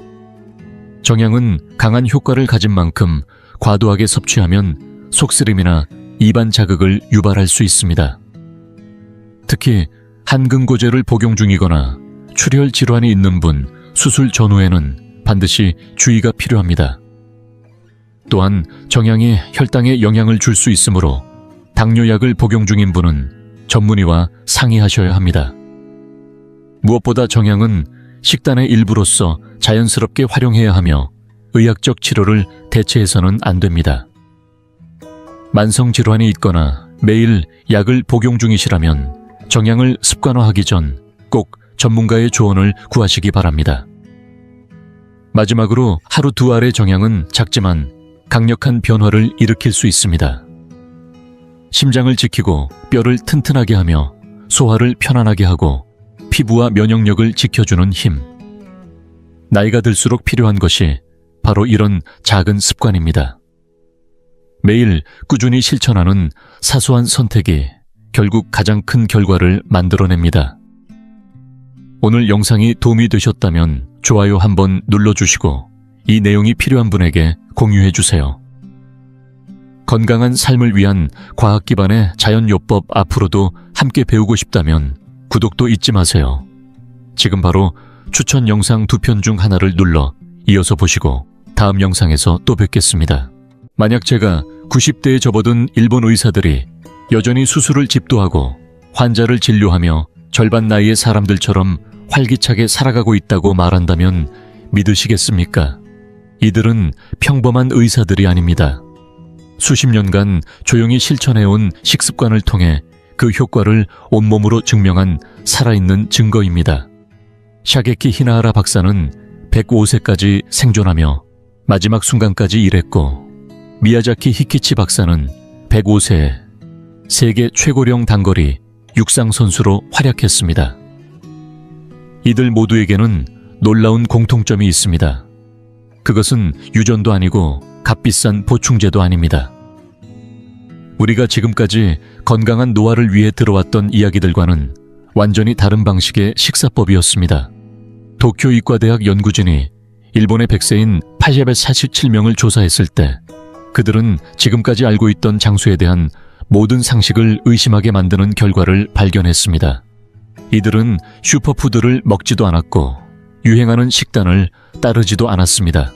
정향은 강한 효과를 가진 만큼 과도하게 섭취하면 속쓰림이나 입안 자극을 유발할 수 있습니다. 특히 한근고제를 복용 중이거나 출혈 질환이 있는 분, 수술 전후에는 반드시 주의가 필요합니다. 또한 정향이 혈당에 영향을 줄 수 있으므로 당뇨약을 복용 중인 분은 전문의와 상의하셔야 합니다. 무엇보다 정향은 식단의 일부로서 자연스럽게 활용해야 하며 의학적 치료를 대체해서는 안 됩니다. 만성질환이 있거나 매일 약을 복용 중이시라면 정향을 습관화하기 전 꼭 전문가의 조언을 구하시기 바랍니다. 마지막으로 하루 두 알의 정향은 작지만 강력한 변화를 일으킬 수 있습니다. 심장을 지키고 뼈를 튼튼하게 하며 소화를 편안하게 하고 피부와 면역력을 지켜주는 힘. 나이가 들수록 필요한 것이 바로 이런 작은 습관입니다. 매일 꾸준히 실천하는 사소한 선택이 결국 가장 큰 결과를 만들어냅니다. 오늘 영상이 도움이 되셨다면 좋아요 한번 눌러주시고 이 내용이 필요한 분에게 공유해주세요. 건강한 삶을 위한 과학 기반의 자연요법 앞으로도 함께 배우고 싶다면 구독도 잊지 마세요. 지금 바로 추천 영상 2편 중 하나를 눌러 이어서 보시고 다음 영상에서 또 뵙겠습니다. 만약 제가 90대에 접어든 일본 의사들이 여전히 수술을 집도하고 환자를 진료하며 절반 나이의 사람들처럼 활기차게 살아가고 있다고 말한다면 믿으시겠습니까? 이들은 평범한 의사들이 아닙니다. 수십 년간 조용히 실천해온 식습관을 통해 그 효과를 온몸으로 증명한 살아있는 증거입니다. 샤게키 히나하라 박사는 105세까지 생존하며 마지막 순간까지 일했고, 미야자키 히키치 박사는 105세에 세계 최고령 단거리 육상 선수로 활약했습니다. 이들 모두에게는 놀라운 공통점이 있습니다. 그것은 유전도 아니고 값비싼 보충제도 아닙니다. 우리가 지금까지 건강한 노화를 위해 들어왔던 이야기들과는 완전히 다른 방식의 식사법이었습니다. 도쿄 의과대학 연구진이 일본의 100세인 847명을 조사했을 때 그들은 지금까지 알고 있던 장수에 대한 모든 상식을 의심하게 만드는 결과를 발견했습니다. 이들은 슈퍼푸드를 먹지도 않았고 유행하는 식단을 따르지도 않았습니다.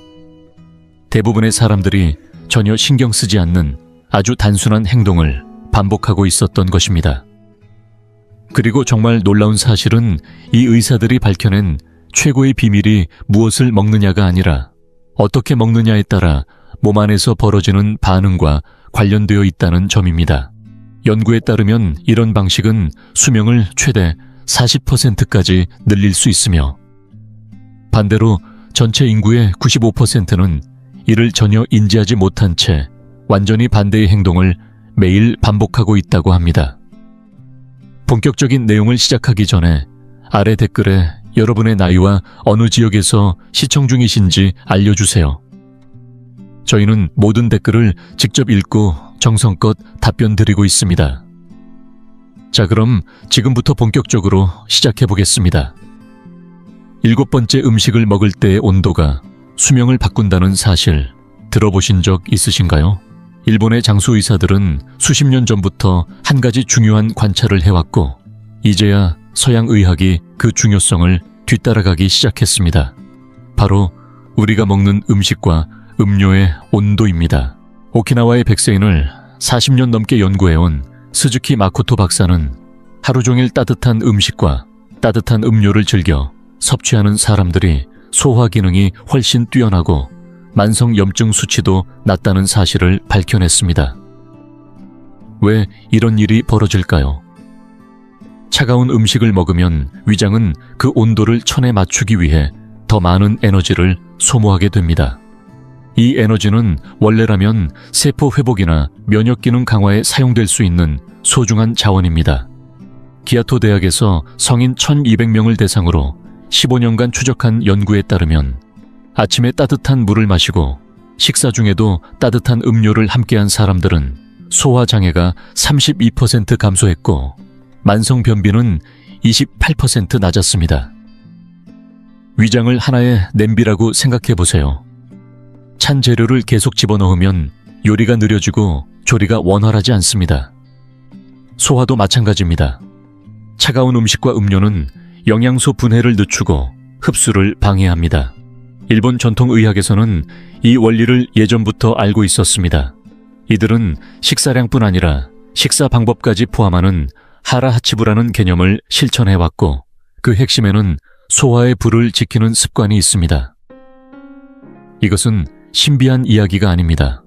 대부분의 사람들이 전혀 신경 쓰지 않는 아주 단순한 행동을 반복하고 있었던 것입니다. 그리고 정말 놀라운 사실은 이 의사들이 밝혀낸 최고의 비밀이 무엇을 먹느냐가 아니라 어떻게 먹느냐에 따라 몸 안에서 벌어지는 반응과 관련되어 있다는 점입니다. 연구에 따르면 이런 방식은 수명을 최대 40%까지 늘릴 수 있으며, 반대로 전체 인구의 95%는 이를 전혀 인지하지 못한 채 완전히 반대의 행동을 매일 반복하고 있다고 합니다. 본격적인 내용을 시작하기 전에 아래 댓글에 여러분의 나이와 어느 지역에서 시청 중이신지 알려주세요. 저희는 모든 댓글을 직접 읽고 정성껏 답변 드리고 있습니다. 자, 그럼 지금부터 본격적으로 시작해 보겠습니다. 7번째 음식을 먹을 때의 온도가 수명을 바꾼다는 사실 들어보신 적 있으신가요? 일본의 장수 의사들은 수십 년 전부터 한 가지 중요한 관찰을 해왔고, 이제야 서양 의학이 그 중요성을 뒤따라가기 시작했습니다. 바로 우리가 먹는 음식과 음료의 온도입니다. 오키나와의 백세인을 40년 넘게 연구해온 스즈키 마코토 박사는 하루 종일 따뜻한 음식과 따뜻한 음료를 즐겨 섭취하는 사람들이 소화 기능이 훨씬 뛰어나고 만성 염증 수치도 낮다는 사실을 밝혀냈습니다. 왜 이런 일이 벌어질까요? 차가운 음식을 먹으면 위장은 그 온도를 천에 맞추기 위해 더 많은 에너지를 소모하게 됩니다. 이 에너지는 원래라면 세포 회복이나 면역 기능 강화에 사용될 수 있는 소중한 자원입니다. 기아토 대학에서 성인 1200명을 대상으로 15년간 추적한 연구에 따르면 아침에 따뜻한 물을 마시고 식사 중에도 따뜻한 음료를 함께한 사람들은 소화 장애가 32% 감소했고 만성 변비는 28% 낮았습니다. 위장을 하나의 냄비라고 생각해 보세요. 찬 재료를 계속 집어넣으면 요리가 느려지고 조리가 원활하지 않습니다. 소화도 마찬가지입니다. 차가운 음식과 음료는 영양소 분해를 늦추고 흡수를 방해합니다. 일본 전통의학에서는 이 원리를 예전부터 알고 있었습니다. 이들은 식사량뿐 아니라 식사 방법까지 포함하는 하라하치부라는 개념을 실천해왔고, 그 핵심에는 소화의 불을 지키는 습관이 있습니다. 이것은 신비한 이야기가 아닙니다.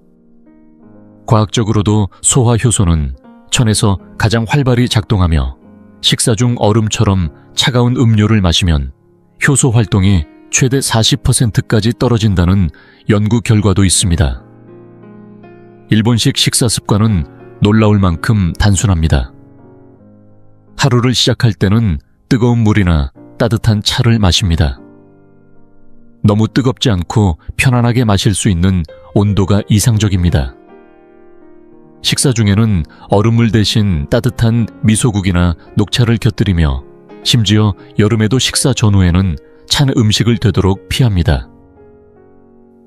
과학적으로도 소화 효소는 천에서 가장 활발히 작동하며 식사 중 얼음처럼 차가운 음료를 마시면 효소 활동이 최대 40%까지 떨어진다는 연구 결과도 있습니다. 일본식 식사 습관은 놀라울 만큼 단순합니다. 하루를 시작할 때는 뜨거운 물이나 따뜻한 차를 마십니다. 너무 뜨겁지 않고 편안하게 마실 수 있는 온도가 이상적입니다. 식사 중에는 얼음물 대신 따뜻한 미소국이나 녹차를 곁들이며 심지어 여름에도 식사 전후에는 찬 음식을 되도록 피합니다.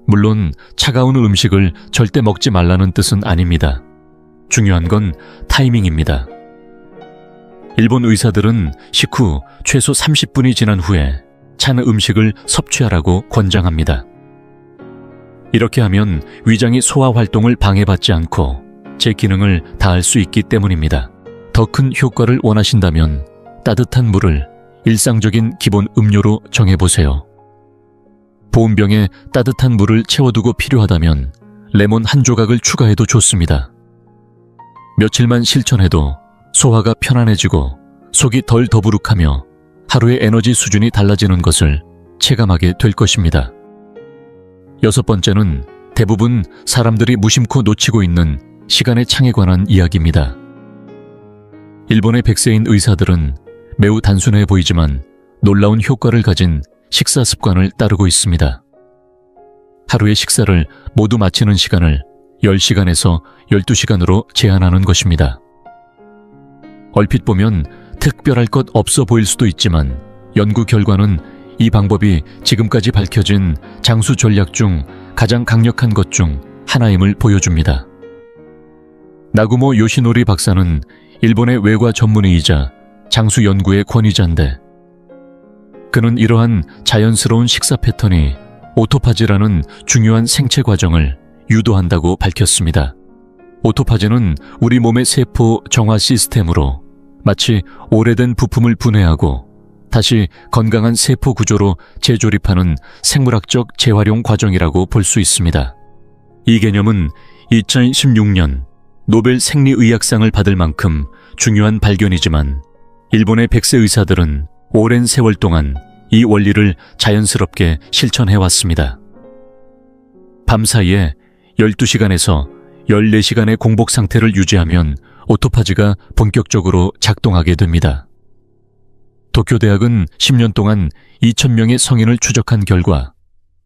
물론 차가운 음식을 절대 먹지 말라는 뜻은 아닙니다. 중요한 건 타이밍입니다. 일본 의사들은 식후 최소 30분이 지난 후에 찬 음식을 섭취하라고 권장합니다. 이렇게 하면 위장이 소화 활동을 방해받지 않고 제 기능을 다할 수 있기 때문입니다. 더 큰 효과를 원하신다면 따뜻한 물을 일상적인 기본 음료로 정해보세요. 보온병에 따뜻한 물을 채워두고 필요하다면 레몬 한 조각을 추가해도 좋습니다. 며칠만 실천해도 소화가 편안해지고 속이 덜 더부룩하며 하루의 에너지 수준이 달라지는 것을 체감하게 될 것입니다. 6번째는 대부분 사람들이 무심코 놓치고 있는 시간의 창에 관한 이야기입니다. 일본의 100세인 의사들은 매우 단순해 보이지만 놀라운 효과를 가진 식사 습관을 따르고 있습니다. 하루의 식사를 모두 마치는 시간을 10시간에서 12시간으로 제한하는 것입니다. 얼핏 보면 특별할 것 없어 보일 수도 있지만 연구 결과는 이 방법이 지금까지 밝혀진 장수 전략 중 가장 강력한 것 중 하나임을 보여줍니다. 나구모 요시노리 박사는 일본의 외과 전문의이자 장수 연구의 권위자인데, 그는 이러한 자연스러운 식사 패턴이 오토파지라는 중요한 생체 과정을 유도한다고 밝혔습니다. 오토파지는 우리 몸의 세포 정화 시스템으로 마치 오래된 부품을 분해하고 다시 건강한 세포 구조로 재조립하는 생물학적 재활용 과정이라고 볼 수 있습니다. 이 개념은 2016년 노벨 생리의학상을 받을 만큼 중요한 발견이지만 일본의 100세 의사들은 오랜 세월 동안 이 원리를 자연스럽게 실천해왔습니다. 밤사이에 12시간에서 14시간의 공복 상태를 유지하면 오토파지가 본격적으로 작동하게 됩니다. 도쿄대학은 10년 동안 2,000명의 성인을 추적한 결과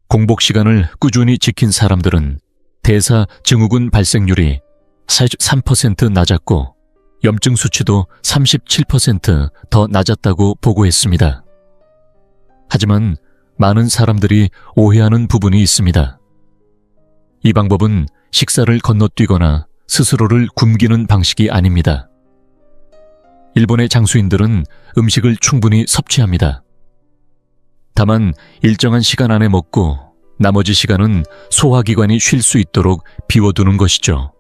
공복 시간을 꾸준히 지킨 사람들은 대사 증후군 발생률이 43% 낮았고 염증 수치도 37% 낮았다고 보고했습니다. 하지만 많은 사람들이 오해하는 부분이 있습니다. 이 방법은 식사를 건너뛰거나 스스로를 굶기는 방식이 아닙니다. 일본의 장수인들은 음식을 충분히 섭취합니다. 다만 일정한 시간 안에 먹고 나머지 시간은 소화기관이 쉴 수 있도록 비워두는 것이죠.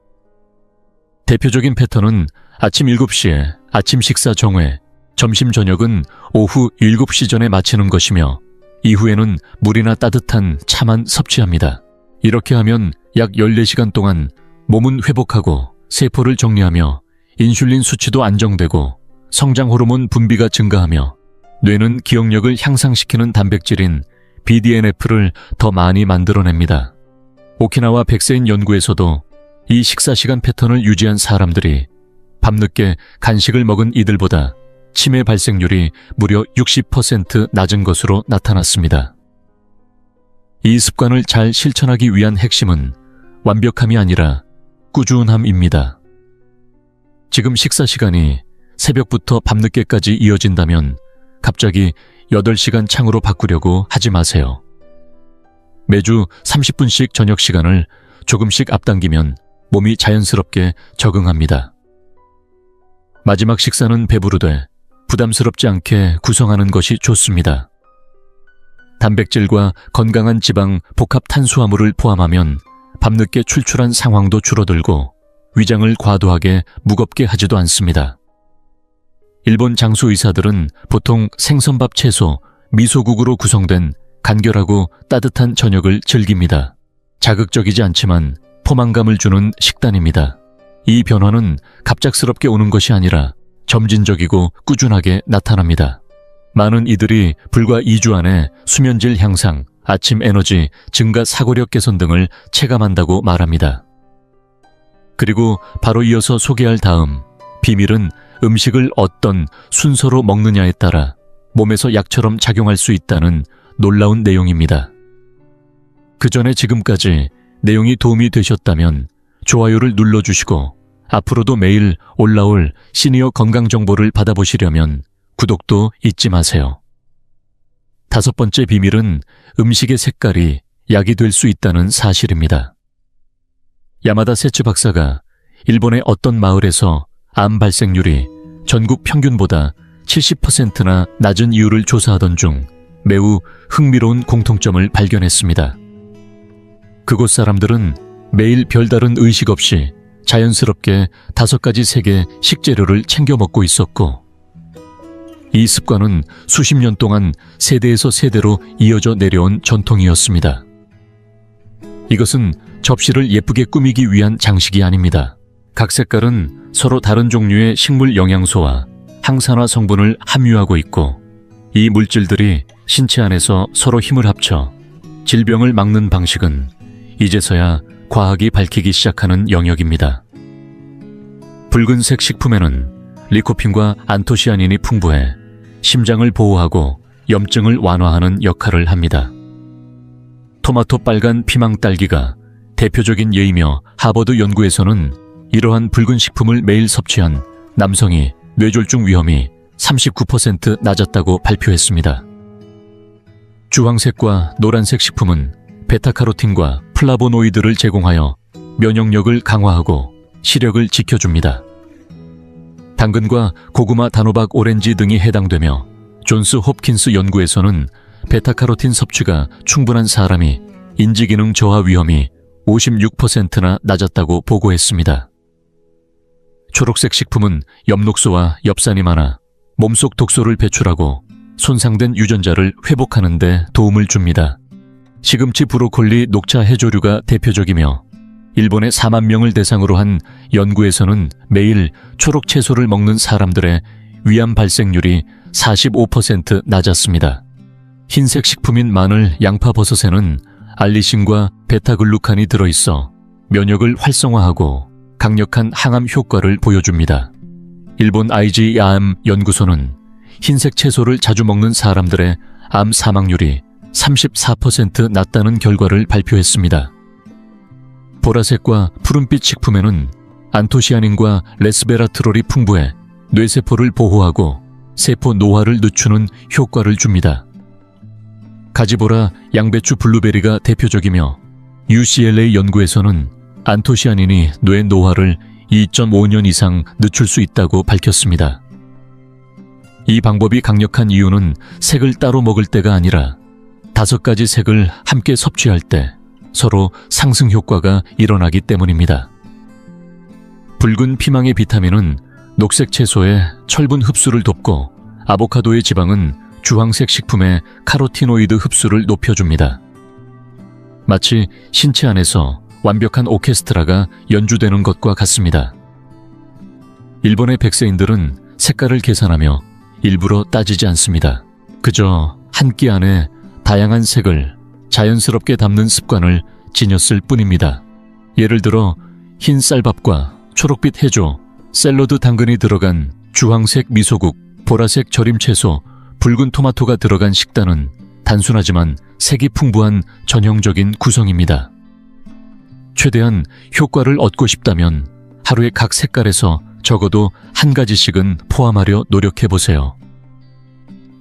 대표적인 패턴은 아침 7시에 아침 식사 정회, 점심 저녁은 오후 7시 전에 마치는 것이며 이후에는 물이나 따뜻한 차만 섭취합니다. 이렇게 하면 약 14시간 동안 몸은 회복하고 세포를 정리하며 인슐린 수치도 안정되고 성장 호르몬 분비가 증가하며 뇌는 기억력을 향상시키는 단백질인 BDNF를 더 많이 만들어냅니다. 오키나와 100세인 연구에서도 이 식사 시간 패턴을 유지한 사람들이 밤늦게 간식을 먹은 이들보다 치매 발생률이 무려 60% 낮은 것으로 나타났습니다. 이 습관을 잘 실천하기 위한 핵심은 완벽함이 아니라 꾸준함입니다. 지금 식사 시간이 새벽부터 밤늦게까지 이어진다면 갑자기 8시간 창으로 바꾸려고 하지 마세요. 매주 30분씩 저녁 시간을 조금씩 앞당기면 몸이 자연스럽게 적응합니다. 마지막 식사는 배부르되 부담스럽지 않게 구성하는 것이 좋습니다. 단백질과 건강한 지방, 복합 탄수화물을 포함하면 밤늦게 출출한 상황도 줄어들고 위장을 과도하게 무겁게 하지도 않습니다. 일본 장수 의사들은 보통 생선밥 채소, 미소국으로 구성된 간결하고 따뜻한 저녁을 즐깁니다. 자극적이지 않지만 포만감을 주는 식단입니다. 이 변화는 갑작스럽게 오는 것이 아니라 점진적이고 꾸준하게 나타납니다. 많은 이들이 불과 2주 안에 수면질 향상, 아침 에너지, 증가 사고력 개선 등을 체감한다고 말합니다. 그리고 바로 이어서 소개할 다음, 비밀은 음식을 어떤 순서로 먹느냐에 따라 몸에서 약처럼 작용할 수 있다는 놀라운 내용입니다. 그 전에 지금까지 내용이 도움이 되셨다면 좋아요를 눌러주시고 앞으로도 매일 올라올 시니어 건강 정보를 받아보시려면 구독도 잊지 마세요. 5번째 비밀은 음식의 색깔이 약이 될 수 있다는 사실입니다. 야마다 세츠 박사가 일본의 어떤 마을에서 암 발생률이 전국 평균보다 70%나 낮은 이유를 조사하던 중 매우 흥미로운 공통점을 발견했습니다. 그곳 사람들은 매일 별다른 의식 없이 자연스럽게 5가지 색의 식재료를 챙겨 먹고 있었고, 이 습관은 수십 년 동안 세대에서 세대로 이어져 내려온 전통이었습니다. 이것은 접시를 예쁘게 꾸미기 위한 장식이 아닙니다. 각 색깔은 서로 다른 종류의 식물 영양소와 항산화 성분을 함유하고 있고, 이 물질들이 신체 안에서 서로 힘을 합쳐 질병을 막는 방식은 이제서야 과학이 밝히기 시작하는 영역입니다. 붉은색 식품에는 리코핀과 안토시아닌이 풍부해 심장을 보호하고 염증을 완화하는 역할을 합니다. 토마토 빨간 피망 딸기가 대표적인 예이며 하버드 연구에서는 이러한 붉은 식품을 매일 섭취한 남성이 뇌졸중 위험이 39% 낮았다고 발표했습니다. 주황색과 노란색 식품은 베타카로틴과 플라보노이드를 제공하여 면역력을 강화하고 시력을 지켜줍니다. 당근과 고구마, 단호박, 오렌지 등이 해당되며 존스 홉킨스 연구에서는 베타카로틴 섭취가 충분한 사람이 인지기능 저하 위험이 56%나 낮았다고 보고했습니다. 초록색 식품은 엽록소와 엽산이 많아 몸속 독소를 배출하고 손상된 유전자를 회복하는 데 도움을 줍니다. 시금치, 브로콜리, 녹차, 해조류가 대표적이며 일본의 4만 명을 대상으로 한 연구에서는 매일 초록 채소를 먹는 사람들의 위암 발생률이 45% 낮았습니다. 흰색 식품인 마늘, 양파, 버섯에는 알리신과 베타글루칸이 들어있어 면역을 활성화하고 강력한 항암 효과를 보여줍니다. 일본 IG암 연구소는 흰색 채소를 자주 먹는 사람들의 암 사망률이 34% 낮다는 결과를 발표했습니다. 보라색과 푸른빛 식품에는 안토시아닌과 레스베라트롤이 풍부해 뇌세포를 보호하고 세포 노화를 늦추는 효과를 줍니다. 가지보라, 양배추, 블루베리가 대표적이며 UCLA 연구에서는 안토시아닌이 뇌 노화를 2.5년 이상 늦출 수 있다고 밝혔습니다. 이 방법이 강력한 이유는 색을 따로 먹을 때가 아니라 5가지 색을 함께 섭취할 때 서로 상승 효과가 일어나기 때문입니다. 붉은 피망의 비타민은 녹색 채소의 철분 흡수를 돕고 아보카도의 지방은 주황색 식품의 카로티노이드 흡수를 높여줍니다. 마치 신체 안에서 완벽한 오케스트라가 연주되는 것과 같습니다. 일본의 백세인들은 색깔을 계산하며 일부러 따지지 않습니다. 그저 한 끼 안에 다양한 색을 자연스럽게 담는 습관을 지녔을 뿐입니다. 예를 들어 흰 쌀밥과 초록빛 해조, 샐러드 당근이 들어간 주황색 미소국, 보라색 절임채소, 붉은 토마토가 들어간 식단은 단순하지만 색이 풍부한 전형적인 구성입니다. 최대한 효과를 얻고 싶다면 하루에 각 색깔에서 적어도 한 가지씩은 포함하려 노력해보세요.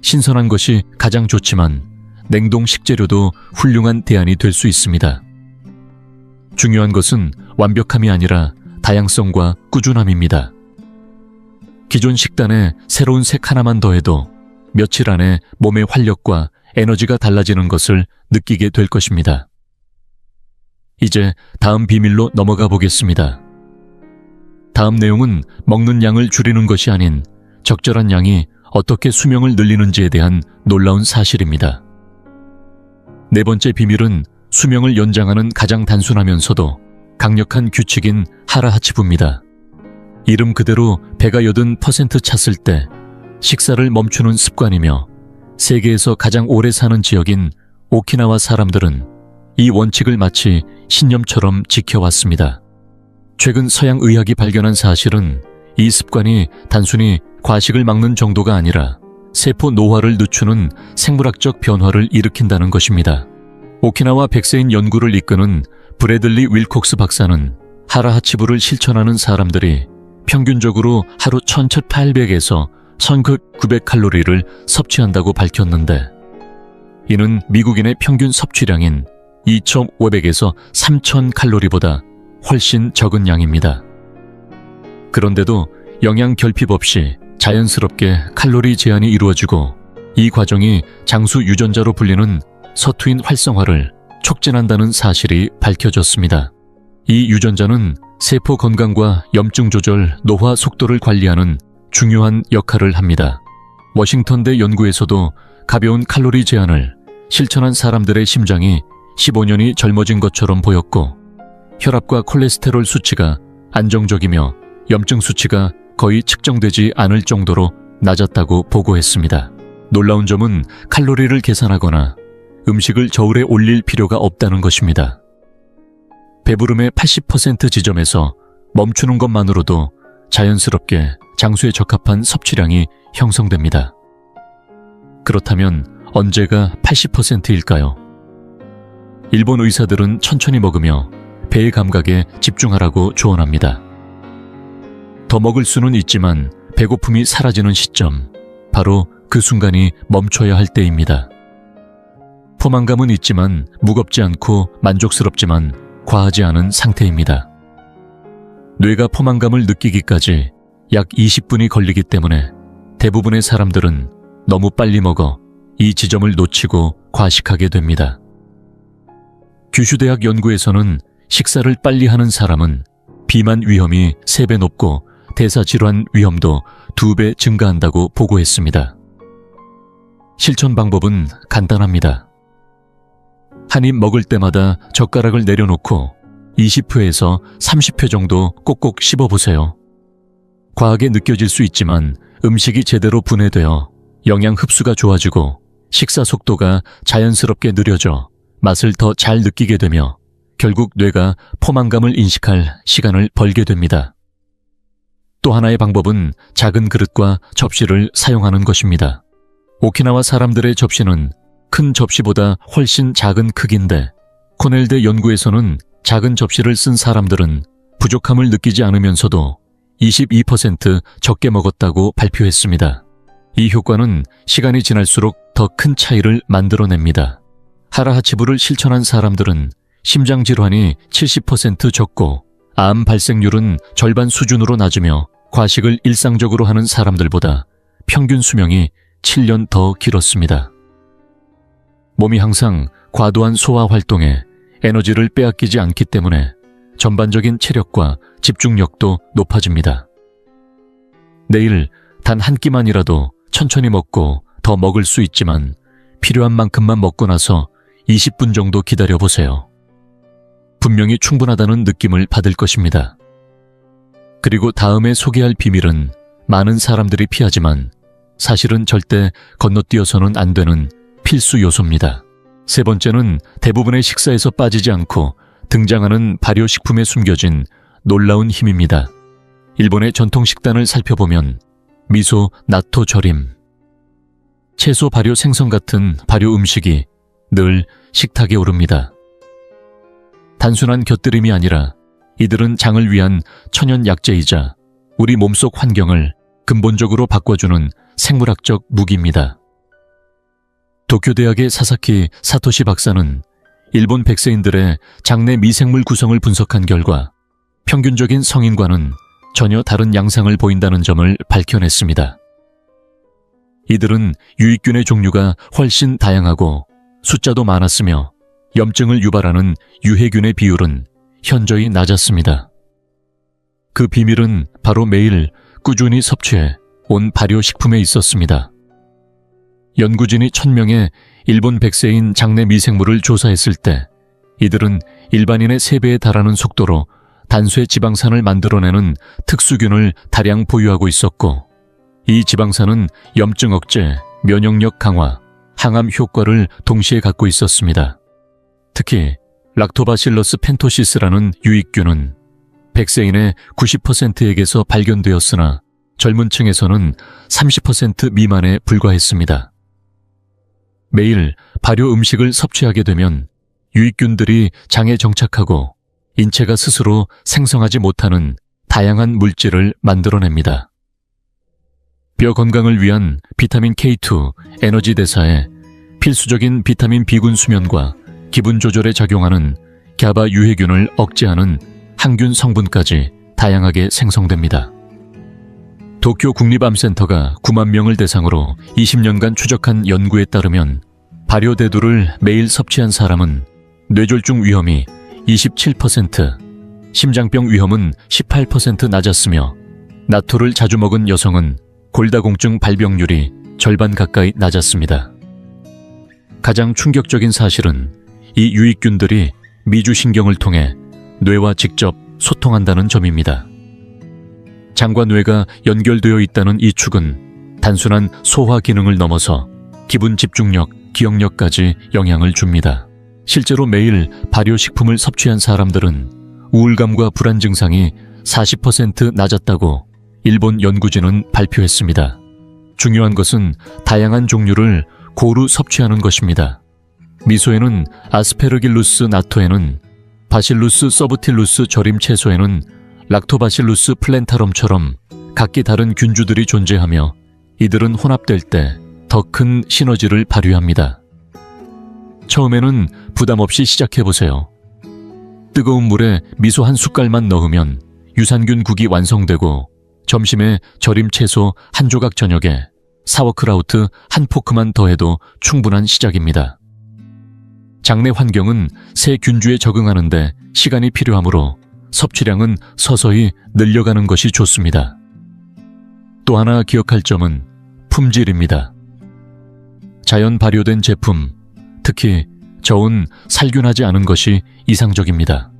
신선한 것이 가장 좋지만 냉동 식재료도 훌륭한 대안이 될 수 있습니다. 중요한 것은 완벽함이 아니라 다양성과 꾸준함입니다. 기존 식단에 새로운 색 하나만 더해도 며칠 안에 몸의 활력과 에너지가 달라지는 것을 느끼게 될 것입니다. 이제 다음 비밀로 넘어가 보겠습니다. 다음 내용은 먹는 양을 줄이는 것이 아닌 적절한 양이 어떻게 수명을 늘리는지에 대한 놀라운 사실입니다. 네 번째 비밀은 수명을 연장하는 가장 단순하면서도 강력한 규칙인 하라하치부입니다. 이름 그대로 배가 여든 % 찼을 때 식사를 멈추는 습관이며 세계에서 가장 오래 사는 지역인 오키나와 사람들은 이 원칙을 마치 신념처럼 지켜왔습니다. 최근 서양 의학이 발견한 사실은 이 습관이 단순히 과식을 막는 정도가 아니라 세포 노화를 늦추는 생물학적 변화를 일으킨다는 것입니다. 오키나와 백세인 연구를 이끄는 브래들리 윌콕스 박사는 하라하치부를 실천하는 사람들이 평균적으로 하루 1800에서 1900칼로리를 섭취한다고 밝혔는데, 이는 미국인의 평균 섭취량인 2500에서 3000칼로리보다 훨씬 적은 양입니다. 그런데도 영양 결핍 없이 자연스럽게 칼로리 제한이 이루어지고 이 과정이 장수 유전자로 불리는 서투인 활성화를 촉진한다는 사실이 밝혀졌습니다. 이 유전자는 세포 건강과 염증 조절, 노화 속도를 관리하는 중요한 역할을 합니다. 워싱턴대 연구에서도 가벼운 칼로리 제한을 실천한 사람들의 심장이 15년이 젊어진 것처럼 보였고, 혈압과 콜레스테롤 수치가 안정적이며 염증 수치가 거의 측정되지 않을 정도로 낮았다고 보고했습니다. 놀라운 점은 칼로리를 계산하거나 음식을 저울에 올릴 필요가 없다는 것입니다. 배부름의 80% 지점에서 멈추는 것만으로도 자연스럽게 장수에 적합한 섭취량이 형성됩니다. 그렇다면 언제가 80%일까요? 일본 의사들은 천천히 먹으며 배의 감각에 집중하라고 조언합니다. 더 먹을 수는 있지만 배고픔이 사라지는 시점, 바로 그 순간이 멈춰야 할 때입니다. 포만감은 있지만 무겁지 않고 만족스럽지만 과하지 않은 상태입니다. 뇌가 포만감을 느끼기까지 약 20분이 걸리기 때문에 대부분의 사람들은 너무 빨리 먹어 이 지점을 놓치고 과식하게 됩니다. 규슈대학 연구에서는 식사를 빨리 하는 사람은 비만 위험이 3배 높고 대사질환 위험도 2배 증가한다고 보고했습니다. 실천 방법은 간단합니다. 한 입 먹을 때마다 젓가락을 내려놓고 20회에서 30회 정도 꼭꼭 씹어보세요. 과하게 느껴질 수 있지만 음식이 제대로 분해되어 영양 흡수가 좋아지고 식사 속도가 자연스럽게 느려져 맛을 더 잘 느끼게 되며 결국 뇌가 포만감을 인식할 시간을 벌게 됩니다. 또 하나의 방법은 작은 그릇과 접시를 사용하는 것입니다. 오키나와 사람들의 접시는 큰 접시보다 훨씬 작은 크기인데, 코넬대 연구에서는 작은 접시를 쓴 사람들은 부족함을 느끼지 않으면서도 22% 적게 먹었다고 발표했습니다. 이 효과는 시간이 지날수록 더 큰 차이를 만들어냅니다. 하라하치부를 실천한 사람들은 심장 질환이 70% 적고 암 발생률은 절반 수준으로 낮으며 과식을 일상적으로 하는 사람들보다 평균 수명이 7년 더 길었습니다. 몸이 항상 과도한 소화 활동에 에너지를 빼앗기지 않기 때문에 전반적인 체력과 집중력도 높아집니다. 내일 단 한 끼만이라도 천천히 먹고 더 먹을 수 있지만 필요한 만큼만 먹고 나서 20분 정도 기다려보세요. 분명히 충분하다는 느낌을 받을 것입니다. 그리고 다음에 소개할 비밀은 많은 사람들이 피하지만 사실은 절대 건너뛰어서는 안 되는 필수 요소입니다. 세 번째는 대부분의 식사에서 빠지지 않고 등장하는 발효식품에 숨겨진 놀라운 힘입니다. 일본의 전통 식단을 살펴보면 미소, 나토 절임, 채소 발효 생선 같은 발효 음식이 늘 식탁에 오릅니다. 단순한 곁들임이 아니라 이들은 장을 위한 천연 약재이자 우리 몸속 환경을 근본적으로 바꿔주는 생물학적 무기입니다. 도쿄대학의 사사키 사토시 박사는 일본 백세인들의 장내 미생물 구성을 분석한 결과 평균적인 성인과는 전혀 다른 양상을 보인다는 점을 밝혀냈습니다. 이들은 유익균의 종류가 훨씬 다양하고 숫자도 많았으며 염증을 유발하는 유해균의 비율은 현저히 낮았습니다. 그 비밀은 바로 매일 꾸준히 섭취해 온 발효식품에 있었습니다. 연구진이 1000명의 일본 100세인 장내 미생물을 조사했을 때 이들은 일반인의 3배에 달하는 속도로 단수의 지방산을 만들어내는 특수균을 다량 보유하고 있었고, 이 지방산은 염증 억제, 면역력 강화, 항암 효과를 동시에 갖고 있었습니다. 특히 락토바실러스 펜토시스라는 유익균은 100세인의 90%에게서 발견되었으나 젊은 층에서는 30% 미만에 불과했습니다. 매일 발효 음식을 섭취하게 되면 유익균들이 장에 정착하고 인체가 스스로 생성하지 못하는 다양한 물질을 만들어냅니다. 뼈 건강을 위한 비타민 K2 에너지 대사에 필수적인 비타민 B군 수면과 기분 조절에 작용하는 갸바 유해균을 억제하는 항균 성분까지 다양하게 생성됩니다. 도쿄 국립암센터가 9만 명을 대상으로 20년간 추적한 연구에 따르면 발효대두를 매일 섭취한 사람은 뇌졸중 위험이 27%, 심장병 위험은 18% 낮았으며 나토를 자주 먹은 여성은 골다공증 발병률이 절반 가까이 낮았습니다. 가장 충격적인 사실은 이 유익균들이 미주신경을 통해 뇌와 직접 소통한다는 점입니다. 장과 뇌가 연결되어 있다는 이 축은 단순한 소화 기능을 넘어서 기분 집중력, 기억력까지 영향을 줍니다. 실제로 매일 발효식품을 섭취한 사람들은 우울감과 불안 증상이 40% 낮았다고 일본 연구진은 발표했습니다. 중요한 것은 다양한 종류를 고루 섭취하는 것입니다. 미소에는 아스페르길루스 나토에는 바실루스 서브틸루스 절임 채소에는 락토바실루스 플랜타럼처럼 각기 다른 균주들이 존재하며 이들은 혼합될 때 더 큰 시너지를 발휘합니다. 처음에는 부담 없이 시작해보세요. 뜨거운 물에 미소 한 숟갈만 넣으면 유산균 국이 완성되고 점심에 절임 채소 한 조각, 저녁에 사워크라우트 한 포크만 더해도 충분한 시작입니다. 장내 환경은 새 균주에 적응하는데 시간이 필요하므로 섭취량은 서서히 늘려가는 것이 좋습니다. 또 하나 기억할 점은 품질입니다. 자연 발효된 제품, 특히 저온 살균하지 않은 것이 이상적입니다.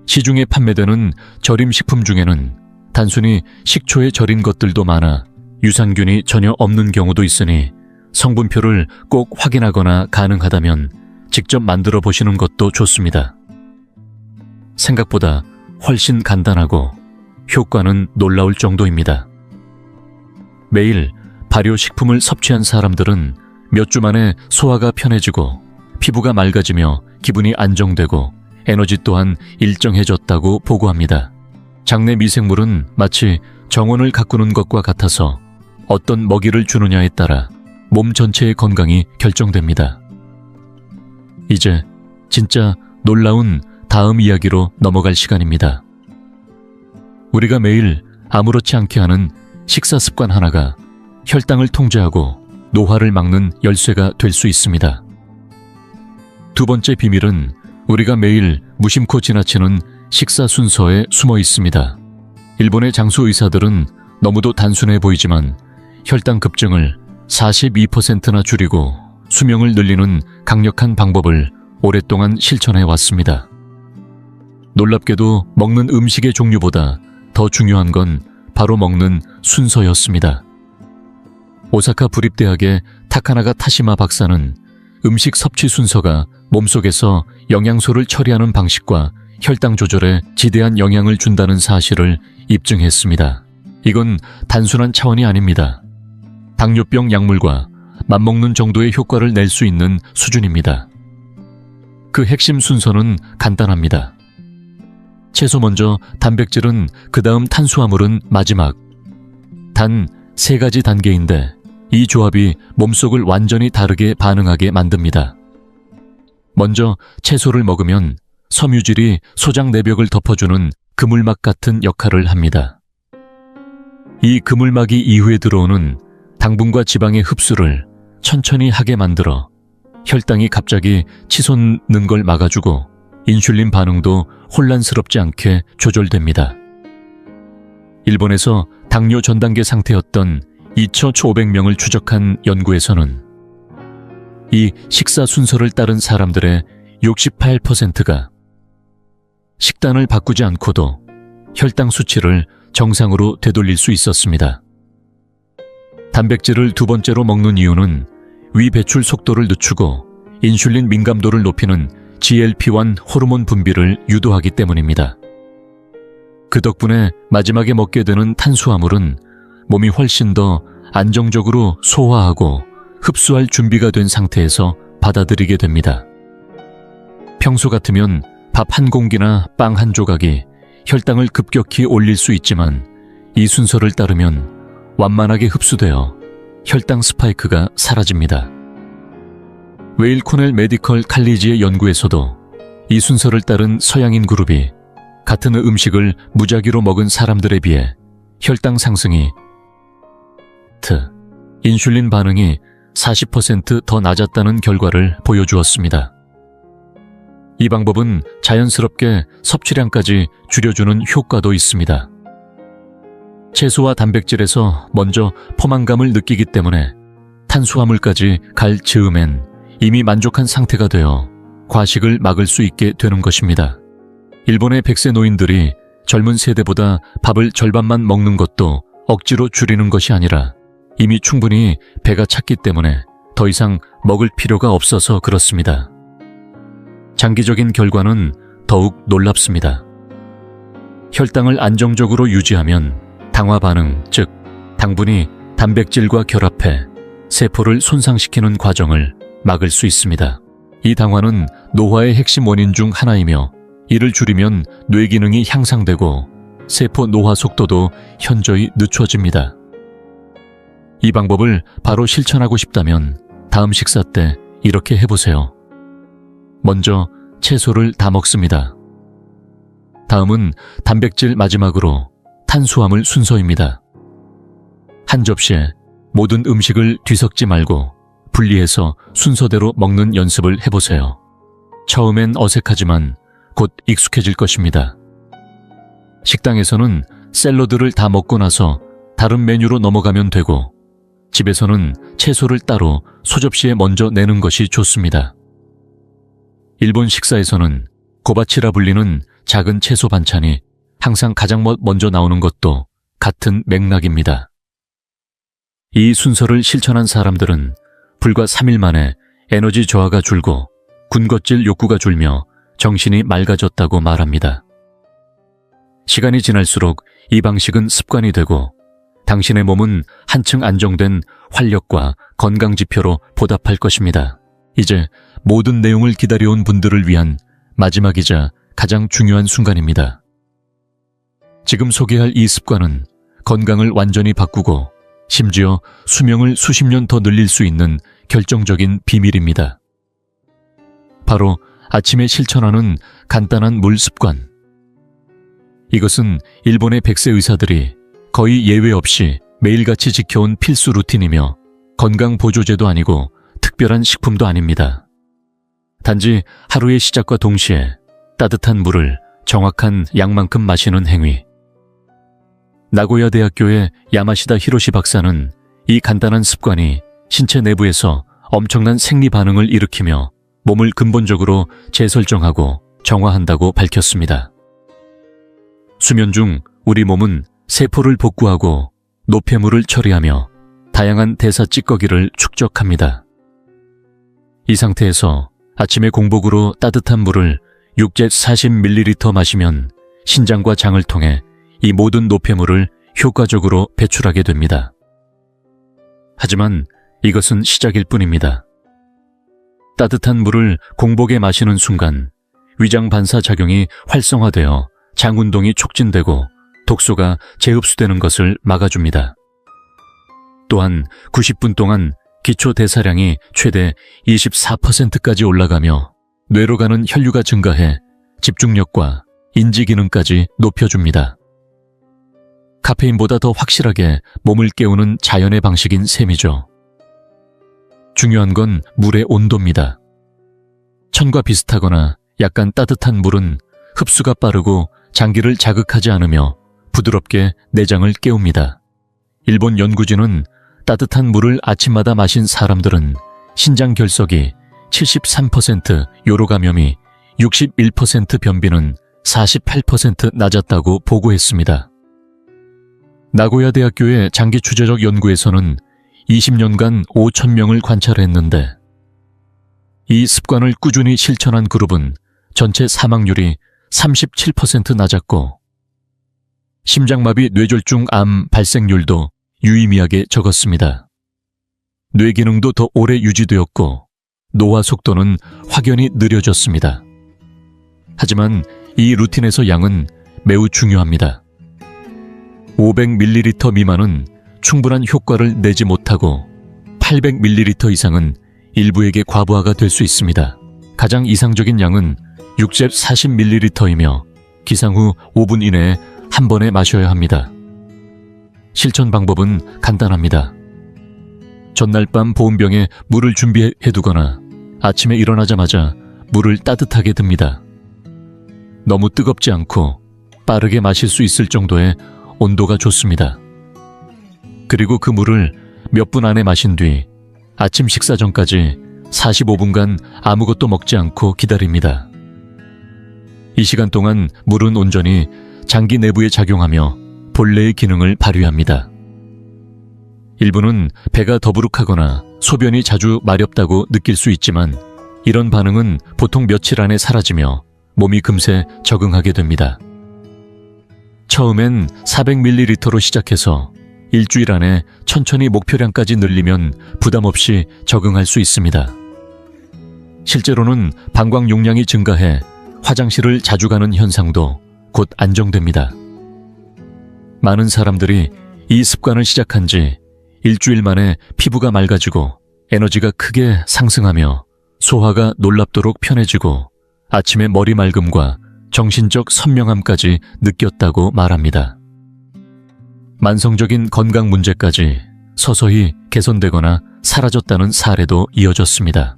시중에 판매되는 절임식품 중에는 단순히 식초에 절인 것들도 많아 유산균이 전혀 없는 경우도 있으니 성분표를 꼭 확인하거나 가능하다면 직접 만들어 보시는 것도 좋습니다. 생각보다 훨씬 간단하고 효과는 놀라울 정도입니다. 매일 발효식품을 섭취한 사람들은 몇 주 만에 소화가 편해지고 피부가 맑아지며 기분이 안정되고 에너지 또한 일정해졌다고 보고합니다. 장내 미생물은 마치 정원을 가꾸는 것과 같아서 어떤 먹이를 주느냐에 따라 몸 전체의 건강이 결정됩니다. 이제 진짜 놀라운 다음 이야기로 넘어갈 시간입니다. 우리가 매일 아무렇지 않게 하는 식사 습관 하나가 혈당을 통제하고 노화를 막는 열쇠가 될 수 있습니다. 두 번째 비밀은 우리가 매일 무심코 지나치는 식사 순서에 숨어 있습니다. 일본의 장수 의사들은 너무도 단순해 보이지만 혈당 급증을 42%나 줄이고 수명을 늘리는 강력한 방법을 오랫동안 실천해 왔습니다. 놀랍게도 먹는 음식의 종류보다 더 중요한 건 바로 먹는 순서였습니다. 오사카 부립대학의 타카나가 타시마 박사는 음식 섭취 순서가 몸속에서 영양소를 처리하는 방식과 혈당 조절에 지대한 영향을 준다는 사실을 입증했습니다. 이건 단순한 차원이 아닙니다. 당뇨병 약물과 맞먹는 정도의 효과를 낼 수 있는 수준입니다. 그 핵심 순서는 간단합니다. 채소 먼저, 단백질은 그 다음, 탄수화물은 마지막. 단 3가지 단계인데 이 조합이 몸속을 완전히 다르게 반응하게 만듭니다. 먼저 채소를 먹으면 섬유질이 소장 내벽을 덮어주는 그물막 같은 역할을 합니다. 이 그물막이 이후에 들어오는 당분과 지방의 흡수를 천천히 하게 만들어 혈당이 갑자기 치솟는 걸 막아주고 인슐린 반응도 혼란스럽지 않게 조절됩니다. 일본에서 당뇨 전 단계 상태였던 2,500명을 추적한 연구에서는 이 식사 순서를 따른 사람들의 68%가 식단을 바꾸지 않고도 혈당 수치를 정상으로 되돌릴 수 있었습니다. 단백질을 두 번째로 먹는 이유는 위 배출 속도를 늦추고 인슐린 민감도를 높이는 GLP-1 호르몬 분비를 유도하기 때문입니다. 그 덕분에 마지막에 먹게 되는 탄수화물은 몸이 훨씬 더 안정적으로 소화하고 흡수할 준비가 된 상태에서 받아들이게 됩니다. 평소 같으면 밥 한 공기나 빵 한 조각이 혈당을 급격히 올릴 수 있지만 이 순서를 따르면 완만하게 흡수되어 혈당 스파이크가 사라집니다. 웨일 코넬 메디컬 칼리지의 연구에서도 이 순서를 따른 서양인 그룹이 같은 음식을 무작위로 먹은 사람들에 비해 혈당 상승이 인슐린 반응이 40% 더 낮았다는 결과를 보여주었습니다. 이 방법은 자연스럽게 섭취량까지 줄여주는 효과도 있습니다. 채소와 단백질에서 먼저 포만감을 느끼기 때문에 탄수화물까지 갈 즈음엔 이미 만족한 상태가 되어 과식을 막을 수 있게 되는 것입니다. 일본의 100세 노인들이 젊은 세대보다 밥을 절반만 먹는 것도 억지로 줄이는 것이 아니라 이미 충분히 배가 찼기 때문에 더 이상 먹을 필요가 없어서 그렇습니다. 장기적인 결과는 더욱 놀랍습니다. 혈당을 안정적으로 유지하면 당화 반응, 즉 당분이 단백질과 결합해 세포를 손상시키는 과정을 막을 수 있습니다. 이 당화는 노화의 핵심 원인 중 하나이며 이를 줄이면 뇌 기능이 향상되고 세포 노화 속도도 현저히 늦춰집니다. 이 방법을 바로 실천하고 싶다면 다음 식사 때 이렇게 해보세요. 먼저 채소를 다 먹습니다. 다음은 단백질, 마지막으로 탄수화물 순서입니다. 한 접시에 모든 음식을 뒤섞지 말고 분리해서 순서대로 먹는 연습을 해보세요. 처음엔 어색하지만 곧 익숙해질 것입니다. 식당에서는 샐러드를 다 먹고 나서 다른 메뉴로 넘어가면 되고 집에서는 채소를 따로 소접시에 먼저 내는 것이 좋습니다. 일본 식사에서는 고바치라 불리는 작은 채소 반찬이 항상 가장 먼저 나오는 것도 같은 맥락입니다. 이 순서를 실천한 사람들은 불과 3일 만에 에너지 저하가 줄고 군것질 욕구가 줄며 정신이 맑아졌다고 말합니다. 시간이 지날수록 이 방식은 습관이 되고 당신의 몸은 한층 안정된 활력과 건강 지표로 보답할 것입니다. 이제 모든 내용을 기다려온 분들을 위한 마지막이자 가장 중요한 순간입니다. 지금 소개할 이 습관은 건강을 완전히 바꾸고 심지어 수명을 수십 년 더 늘릴 수 있는 결정적인 비밀입니다. 바로 아침에 실천하는 간단한 물 습관. 이것은 일본의 100세 의사들이 거의 예외 없이 매일같이 지켜온 필수 루틴이며 건강 보조제도 아니고 특별한 식품도 아닙니다. 단지 하루의 시작과 동시에 따뜻한 물을 정확한 양만큼 마시는 행위. 나고야 대학교의 야마시다 히로시 박사는 이 간단한 습관이 신체 내부에서 엄청난 생리 반응을 일으키며 몸을 근본적으로 재설정하고 정화한다고 밝혔습니다. 수면 중 우리 몸은 세포를 복구하고 노폐물을 처리하며 다양한 대사 찌꺼기를 축적합니다. 이 상태에서 아침에 공복으로 따뜻한 물을 640ml 마시면 신장과 장을 통해 이 모든 노폐물을 효과적으로 배출하게 됩니다. 하지만 이것은 시작일 뿐입니다. 따뜻한 물을 공복에 마시는 순간 위장 반사 작용이 활성화되어 장 운동이 촉진되고 독소가 재흡수되는 것을 막아줍니다. 또한 90분 동안 기초 대사량이 최대 24%까지 올라가며 뇌로 가는 혈류가 증가해 집중력과 인지 기능까지 높여줍니다. 카페인보다 더 확실하게 몸을 깨우는 자연의 방식인 셈이죠. 중요한 건 물의 온도입니다. 천과 비슷하거나 약간 따뜻한 물은 흡수가 빠르고 장기를 자극하지 않으며 부드럽게 내장을 깨웁니다. 일본 연구진은 따뜻한 물을 아침마다 마신 사람들은 신장 결석이 73%, 요로 감염이 61%, 변비는 48% 낮았다고 보고했습니다. 나고야 대학교의 장기 추제적 연구에서는 20년간 5,000명을 관찰했는데 이 습관을 꾸준히 실천한 그룹은 전체 사망률이 37% 낮았고 심장마비 뇌졸중 암 발생률도 유의미하게 적었습니다. 뇌 기능도 더 오래 유지되었고 노화 속도는 확연히 느려졌습니다. 하지만 이 루틴에서 양은 매우 중요합니다. 500ml 미만은 충분한 효과를 내지 못하고 800ml 이상은 일부에게 과부하가 될 수 있습니다. 가장 이상적인 양은 640ml이며 기상 후 5분 이내에 한 번에 마셔야 합니다. 실천 방법은 간단합니다. 전날 밤 보온병에 물을 준비해두거나 아침에 일어나자마자 물을 따뜻하게 듭니다. 너무 뜨겁지 않고 빠르게 마실 수 있을 정도의 온도가 좋습니다. 그리고 그 물을 몇 분 안에 마신 뒤 아침 식사 전까지 45분간 아무것도 먹지 않고 기다립니다. 이 시간 동안 물은 온전히 장기 내부에 작용하며 본래의 기능을 발휘합니다. 일부는 배가 더부룩하거나 소변이 자주 마렵다고 느낄 수 있지만 이런 반응은 보통 며칠 안에 사라지며 몸이 금세 적응하게 됩니다. 처음엔 400ml로 시작해서 일주일 안에 천천히 목표량까지 늘리면 부담 없이 적응할 수 있습니다. 실제로는 방광 용량이 증가해 화장실을 자주 가는 현상도 곧 안정됩니다. 많은 사람들이 이 습관을 시작한 지 일주일 만에 피부가 맑아지고 에너지가 크게 상승하며 소화가 놀랍도록 편해지고 아침에 머리 맑음과 정신적 선명함까지 느꼈다고 말합니다. 만성적인 건강 문제까지 서서히 개선되거나 사라졌다는 사례도 이어졌습니다.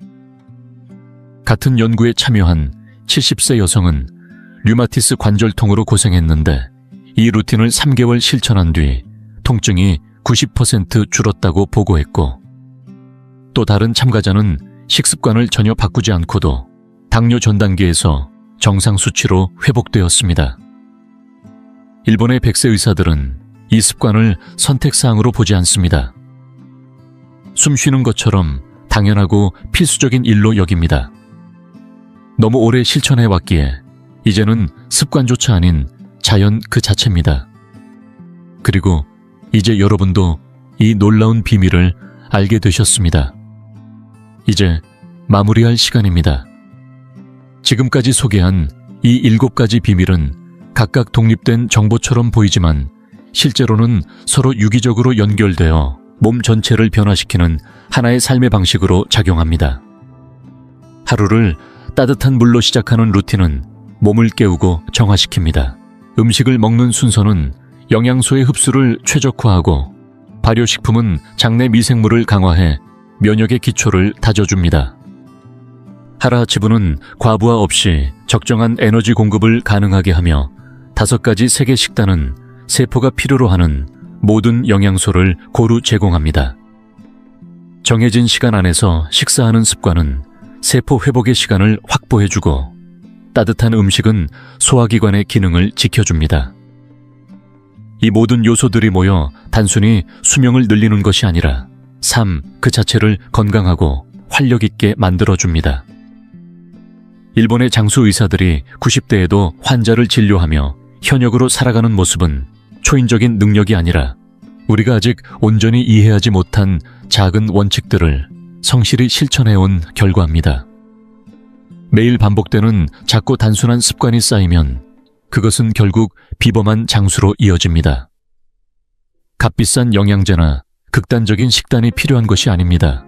같은 연구에 참여한 70세 여성은 류마티스 관절통으로 고생했는데 이 루틴을 3개월 실천한 뒤 통증이 90% 줄었다고 보고했고 또 다른 참가자는 식습관을 전혀 바꾸지 않고도 당뇨 전 단계에서 정상 수치로 회복되었습니다. 일본의 100세 의사들은 이 습관을 선택사항으로 보지 않습니다. 숨 쉬는 것처럼 당연하고 필수적인 일로 여깁니다. 너무 오래 실천해왔기에 이제는 습관조차 아닌 자연 그 자체입니다. 그리고 이제 여러분도 이 놀라운 비밀을 알게 되셨습니다. 이제 마무리할 시간입니다. 지금까지 소개한 이 7가지 비밀은 각각 독립된 정보처럼 보이지만 실제로는 서로 유기적으로 연결되어 몸 전체를 변화시키는 하나의 삶의 방식으로 작용합니다. 하루를 따뜻한 물로 시작하는 루틴은 몸을 깨우고 정화시킵니다. 음식을 먹는 순서는 영양소의 흡수를 최적화하고 발효식품은 장내 미생물을 강화해 면역의 기초를 다져줍니다. 하라하치부는 과부하 없이 적정한 에너지 공급을 가능하게 하며 5가지 세계 식단은 세포가 필요로 하는 모든 영양소를 고루 제공합니다. 정해진 시간 안에서 식사하는 습관은 세포 회복의 시간을 확보해주고 따뜻한 음식은 소화기관의 기능을 지켜줍니다. 이 모든 요소들이 모여 단순히 수명을 늘리는 것이 아니라 삶 그 자체를 건강하고 활력 있게 만들어줍니다. 일본의 장수 의사들이 90대에도 환자를 진료하며 현역으로 살아가는 모습은 초인적인 능력이 아니라 우리가 아직 온전히 이해하지 못한 작은 원칙들을 성실히 실천해온 결과입니다. 매일 반복되는 작고 단순한 습관이 쌓이면 그것은 결국 비범한 장수로 이어집니다. 값비싼 영양제나 극단적인 식단이 필요한 것이 아닙니다.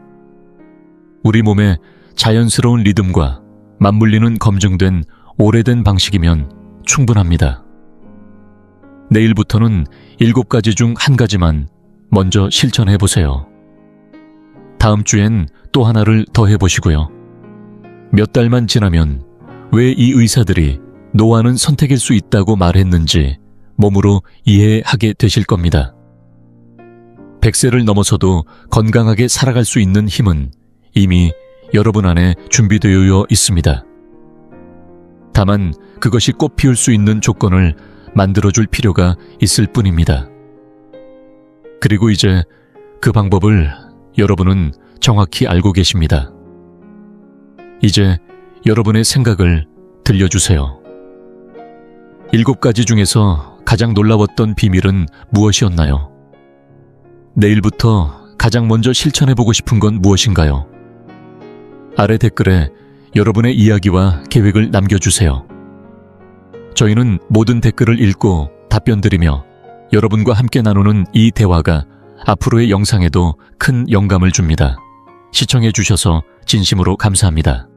우리 몸의 자연스러운 리듬과 맞물리는 검증된 오래된 방식이면 충분합니다. 내일부터는 7가지 중 한 가지만 먼저 실천해 보세요. 다음 주엔 또 하나를 더 해보시고요. 몇 달만 지나면 왜 이 의사들이 노화는 선택일 수 있다고 말했는지 몸으로 이해하게 되실 겁니다. 100세를 넘어서도 건강하게 살아갈 수 있는 힘은 이미 여러분 안에 준비되어 있습니다. 다만 그것이 꽃 피울 수 있는 조건을 만들어줄 필요가 있을 뿐입니다. 그리고 이제 그 방법을 여러분은 정확히 알고 계십니다. 이제 여러분의 생각을 들려주세요. 7가지 중에서 가장 놀라웠던 비밀은 무엇이었나요? 내일부터 가장 먼저 실천해보고 싶은 건 무엇인가요? 아래 댓글에 여러분의 이야기와 계획을 남겨주세요. 저희는 모든 댓글을 읽고 답변드리며 여러분과 함께 나누는 이 대화가 앞으로의 영상에도 큰 영감을 줍니다. 시청해주셔서 진심으로 감사합니다.